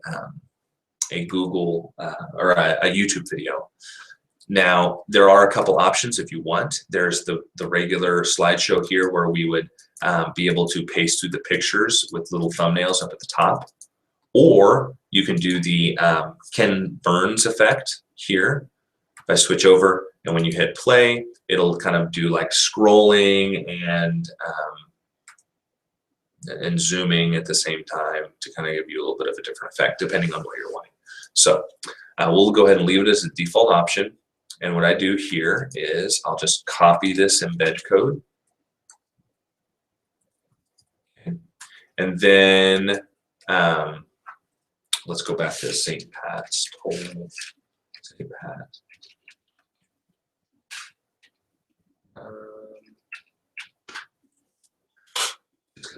Google or a YouTube video. Now there are a couple options if you want. There's the regular slideshow here where we would be able to paste through the pictures with little thumbnails up at the top, or you can do the Ken Burns effect here. If I switch over and when you hit play, it'll kind of do like scrolling and zooming at the same time to kind of give you a little bit of a different effect depending on what you're wanting. So we'll go ahead and leave it as a default option. And what I do here is I'll just copy this embed code. Okay. And then let's go back to St. Pat's. St. Pat.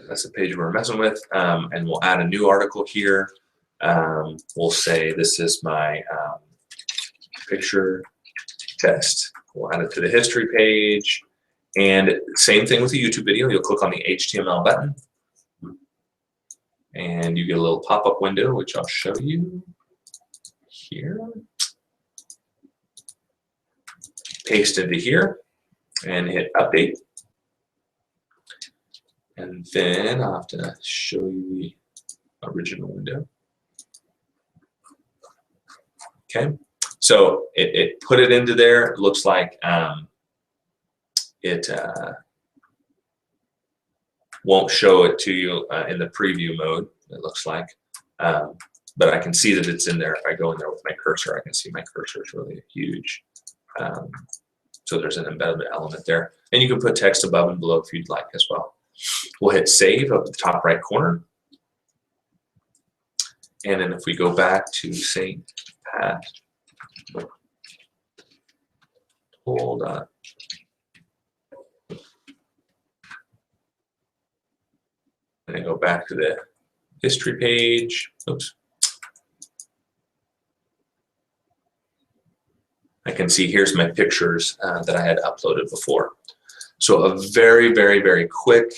That's the page we're messing with, and we'll add a new article here. We'll say this is my picture test. We'll add it to the history page, and same thing with the YouTube video. You'll click on the HTML button, and you get a little pop-up window, which I'll show you here. Paste into here and hit update. And then I'll have to show you the original window. Okay, so it put it into there. It looks like it won't show it to you in the preview mode, it looks like. But I can see that it's in there. If I go in there with my cursor, I can see my cursor is really huge. So there's an embedded element there. And you can put text above and below if you'd like as well. We'll hit save up at the top right corner. And then if we go back to St. Pat, hold on. And then go back to the history page. Oops. I can see here's my pictures that I had uploaded before. So a very, very, very quick,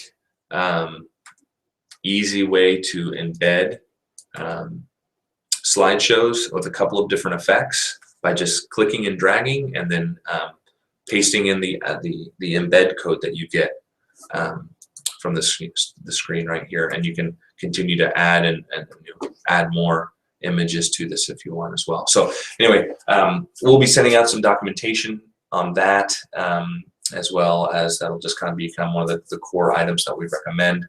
easy way to embed slideshows with a couple of different effects by just clicking and dragging and then pasting in the embed code that you get from the screen right here. And you can continue to add and add more images to this if you want as well. So anyway, we'll be sending out some documentation on that. As well as that'll just kind of become one of the core items that we recommend.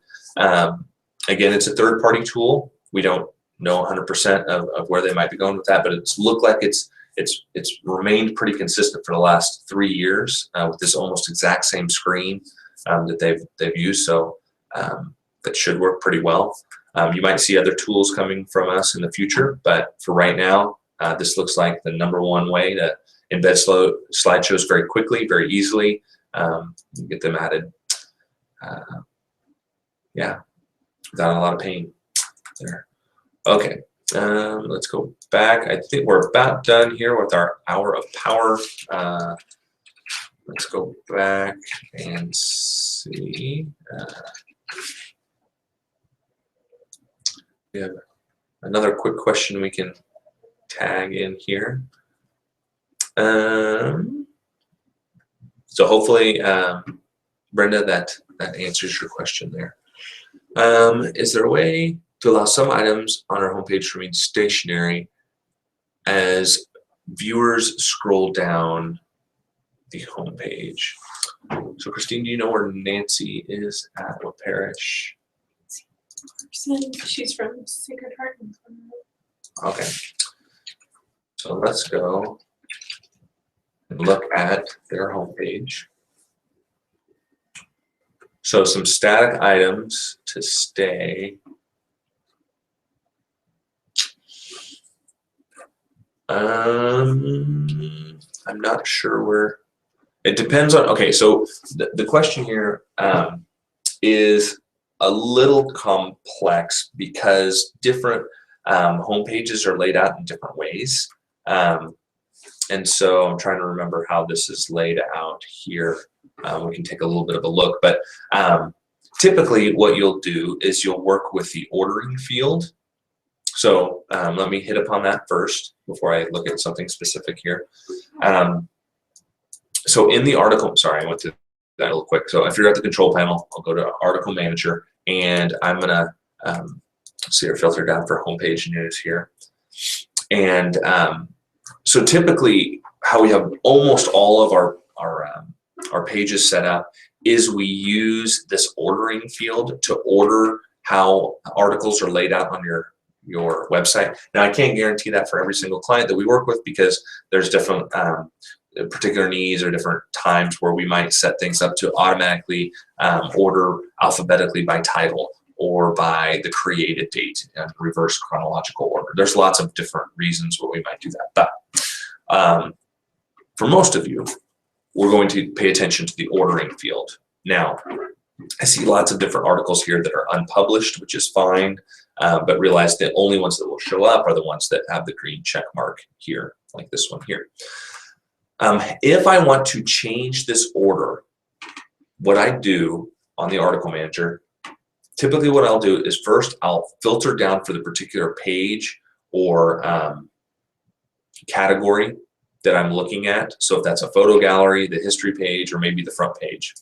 Again, it's a third-party tool. We don't know 100% of where they might be going with that, but it's looked like it's remained pretty consistent for the last 3 years with this almost exact same screen that they've used. So that should work pretty well. You might see other tools coming from us in the future, but for right now, this looks like the #1 way to embed slideshows very quickly, very easily. Get them added, yeah, without a lot of pain there. Okay, let's go back. I think we're about done here with our hour of power. Let's go back and see. we have another quick question we can tag in here. So hopefully, Brenda, that answers your question there. Is there a way to allow some items on our homepage to remain stationary as viewers scroll down the homepage? So Christine, do you know where Nancy is at? What parish? She's from Sacred Heart. Okay. So let's go and look at their homepage. So some static items to stay. I'm not sure where. It depends on. Okay, so the question here is a little complex because different home pages are laid out in different ways. And so I'm trying to remember how this is laid out here. We can take a little bit of a look, but typically what you'll do is you'll work with the ordering field. So let me hit upon that first before I look at something specific here. So in the article, sorry, I went through that a little quick. So if you're at the control panel, I'll go to Article Manager, and I'm gonna see your filter down for homepage news here. And so typically, how we have almost all of our pages set up is we use this ordering field to order how articles are laid out on your website. Now, I can't guarantee that for every single client that we work with because there's different particular needs or different times where we might set things up to automatically order alphabetically by title or by the created date in reverse chronological order. There's lots of different reasons where we might do that. But for most of you, we're going to pay attention to the ordering field. Now, I see lots of different articles here that are unpublished, which is fine, but realize the only ones that will show up are the ones that have the green check mark here, like this one here. If I want to change this order, what I do on the Article Manager, typically what I'll do is first I'll filter down for the particular page or category that I'm looking at. So if that's a photo gallery, the history page, or maybe the front page,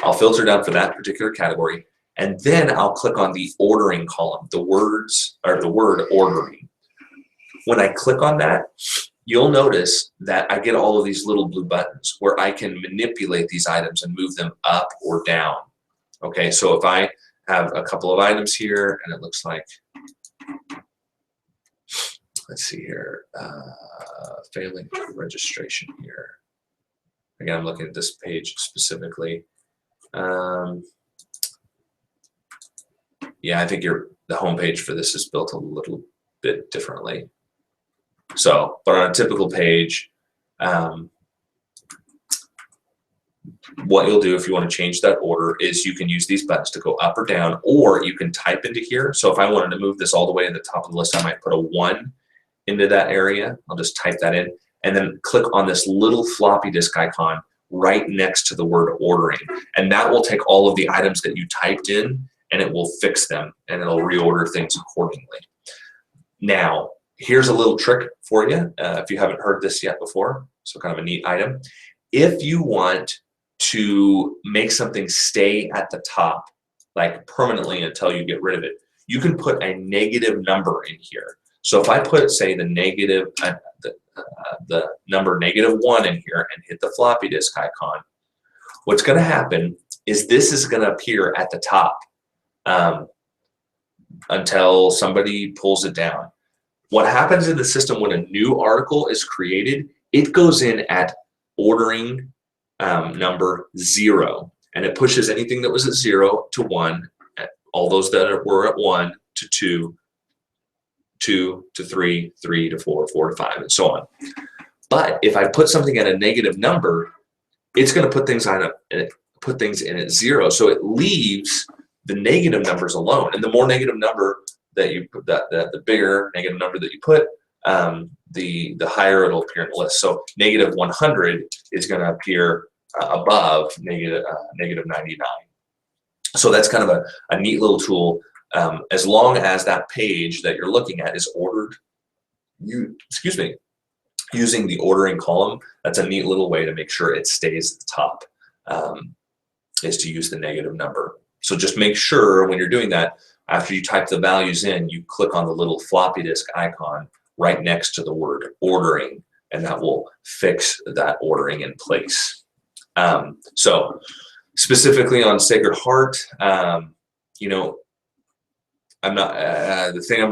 I'll filter down for that particular category, and then I'll click on the ordering column, the words or the word ordering. When I click on that, you'll notice that I get all of these little blue buttons where I can manipulate these items and move them up or down. Okay, so if I have a couple of items here and it looks like, let's see here, failing registration here. Again, I'm looking at this page specifically. Yeah, I think the homepage for this is built a little bit differently. So, but on a typical page, what you'll do if you want to change that order is you can use these buttons to go up or down, or you can type into here. So if I wanted to move this all the way to the top of the list, I might put a 1 into that area. I'll just type that in and then click on this little floppy disk icon right next to the word ordering. And that will take all of the items that you typed in and it will fix them and it'll reorder things accordingly. Now, here's a little trick for you if you haven't heard this yet before. So kind of a neat item. If you want to make something stay at the top, like permanently until you get rid of it, you can put a negative number in here. So if I put, say, the negative, the number -1 in here and hit the floppy disk icon, what's going to happen is this is going to appear at the top until somebody pulls it down. What happens in the system when a new article is created, it goes in at ordering number 0, and it pushes anything that was at 0 to 1, all those that were at 1 to 2, 2 to 3, 3 to 4, 4 to 5, and so on. But if I put something at a negative number, it's going to put things in at 0, so it leaves the negative numbers alone. And the more negative number that you put, the bigger negative number that you put, the higher it'll appear in the list. So -100 is going to appear above negative 99. So that's kind of a neat little tool as long as that page that you're looking at is ordered, using the ordering column, that's a neat little way to make sure it stays at the top, is to use the negative number. So just make sure when you're doing that, after you type the values in, you click on the little floppy disk icon right next to the word ordering, and that will fix that ordering in place. So specifically on Sacred Heart, you know, I'm not, the thing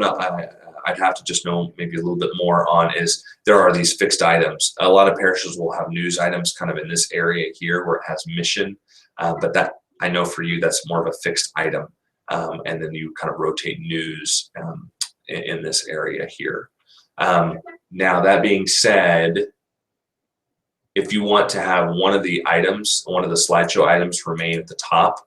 I'd have to just know maybe a little bit more on is there are these fixed items. A lot of parishes will have news items kind of in this area here where it has mission, but that, I know for you, that's more of a fixed item. And then you kind of rotate news in this area here. Now, that being said, if you want to have one of the items, one of the slideshow items remain at the top,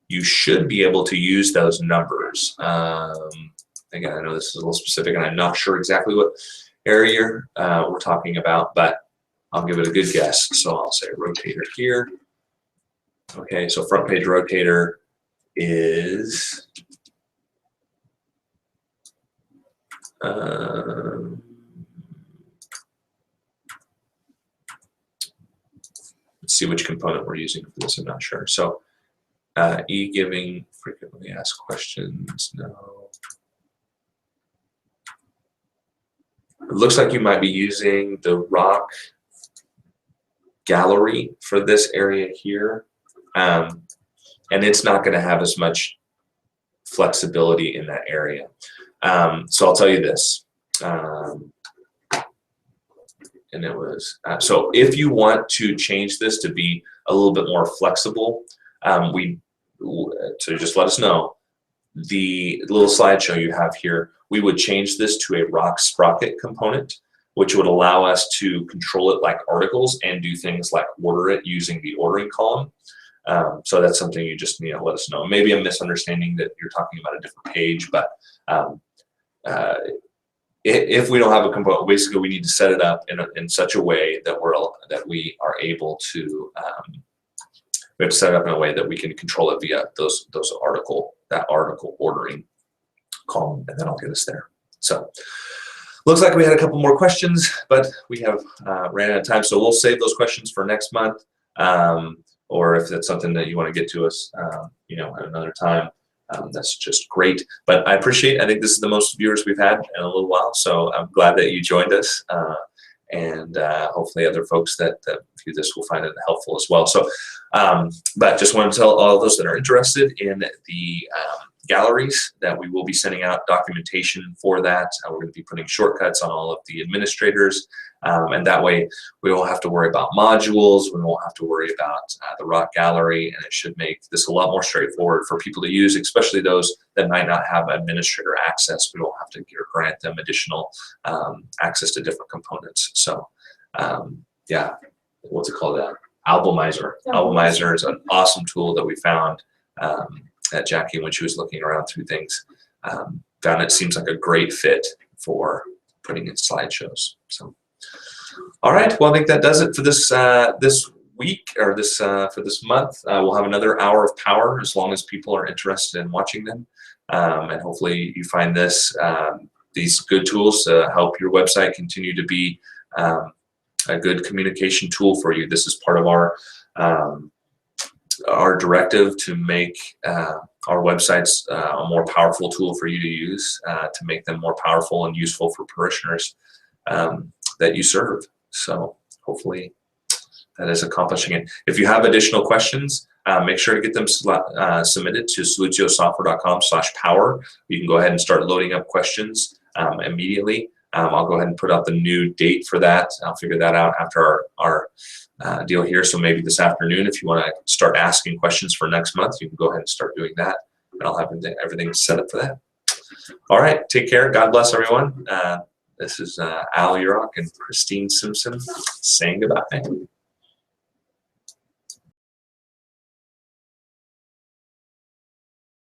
you should be able to use those numbers. Again, I know this is a little specific and I'm not sure exactly what area we're talking about, but I'll give it a good guess. So I'll say rotator here. Okay, so front page rotator is let's see which component we're using for this, I'm not sure. So e-giving, frequently asked questions, no. It looks like you might be using the rock gallery for this area here. And it's not going to have as much flexibility in that area. So I'll tell you this. And it was, so if you want to change this to be a little bit more flexible, so just let us know. The little slideshow you have here, we would change this to a rock sprocket component, which would allow us to control it like articles and do things like order it using the ordering column. So that's something you just need to let us know. Maybe a misunderstanding that you're talking about a different page, but if we don't have a component, basically we need to set it up in such a way that we are able to we have to set it up in a way that we can control it via that article ordering column, and then I'll get us there. So looks like we had a couple more questions, but we have ran out of time, so we'll save those questions for next month. Or if that's something that you want to get to us, you know, at another time, that's just great. But I think this is the most viewers we've had in a little while, so I'm glad that you joined us, and hopefully other folks that view this will find it helpful as well. So, but just want to tell all those that are interested in the galleries that we will be sending out documentation for that. We're going to be putting shortcuts on all of the administrators, and that way we won't have to worry about modules, we won't have to worry about the rock gallery, and it should make this a lot more straightforward for people to use, especially those that might not have administrator access. We don't have to grant them additional access to different components. So yeah, what's it called? Albumizer. Albumizer is an awesome tool that we found that Jackie, when she was looking around through things, found it seems like a great fit for putting in slideshows. So, all right. Well, I think that does it for this this week, or this for this month. We'll have another hour of power as long as people are interested in watching them, and hopefully you find these good tools to help your website continue to be a good communication tool for you. This is part of our directive to make our websites a more powerful tool for you to use, to make them more powerful and useful for parishioners that you serve. So hopefully that is accomplishing it. If you have additional questions, make sure to get them submitted to solutiosoftware.com/power. You can go ahead and start loading up questions immediately. I'll go ahead and put out the new date for that. I'll figure that out after our deal here. So maybe this afternoon, if you want to start asking questions for next month, you can go ahead and start doing that. And I'll have everything set up for that. All right. Take care. God bless everyone. This is Al Urok and Christine Simpson saying goodbye.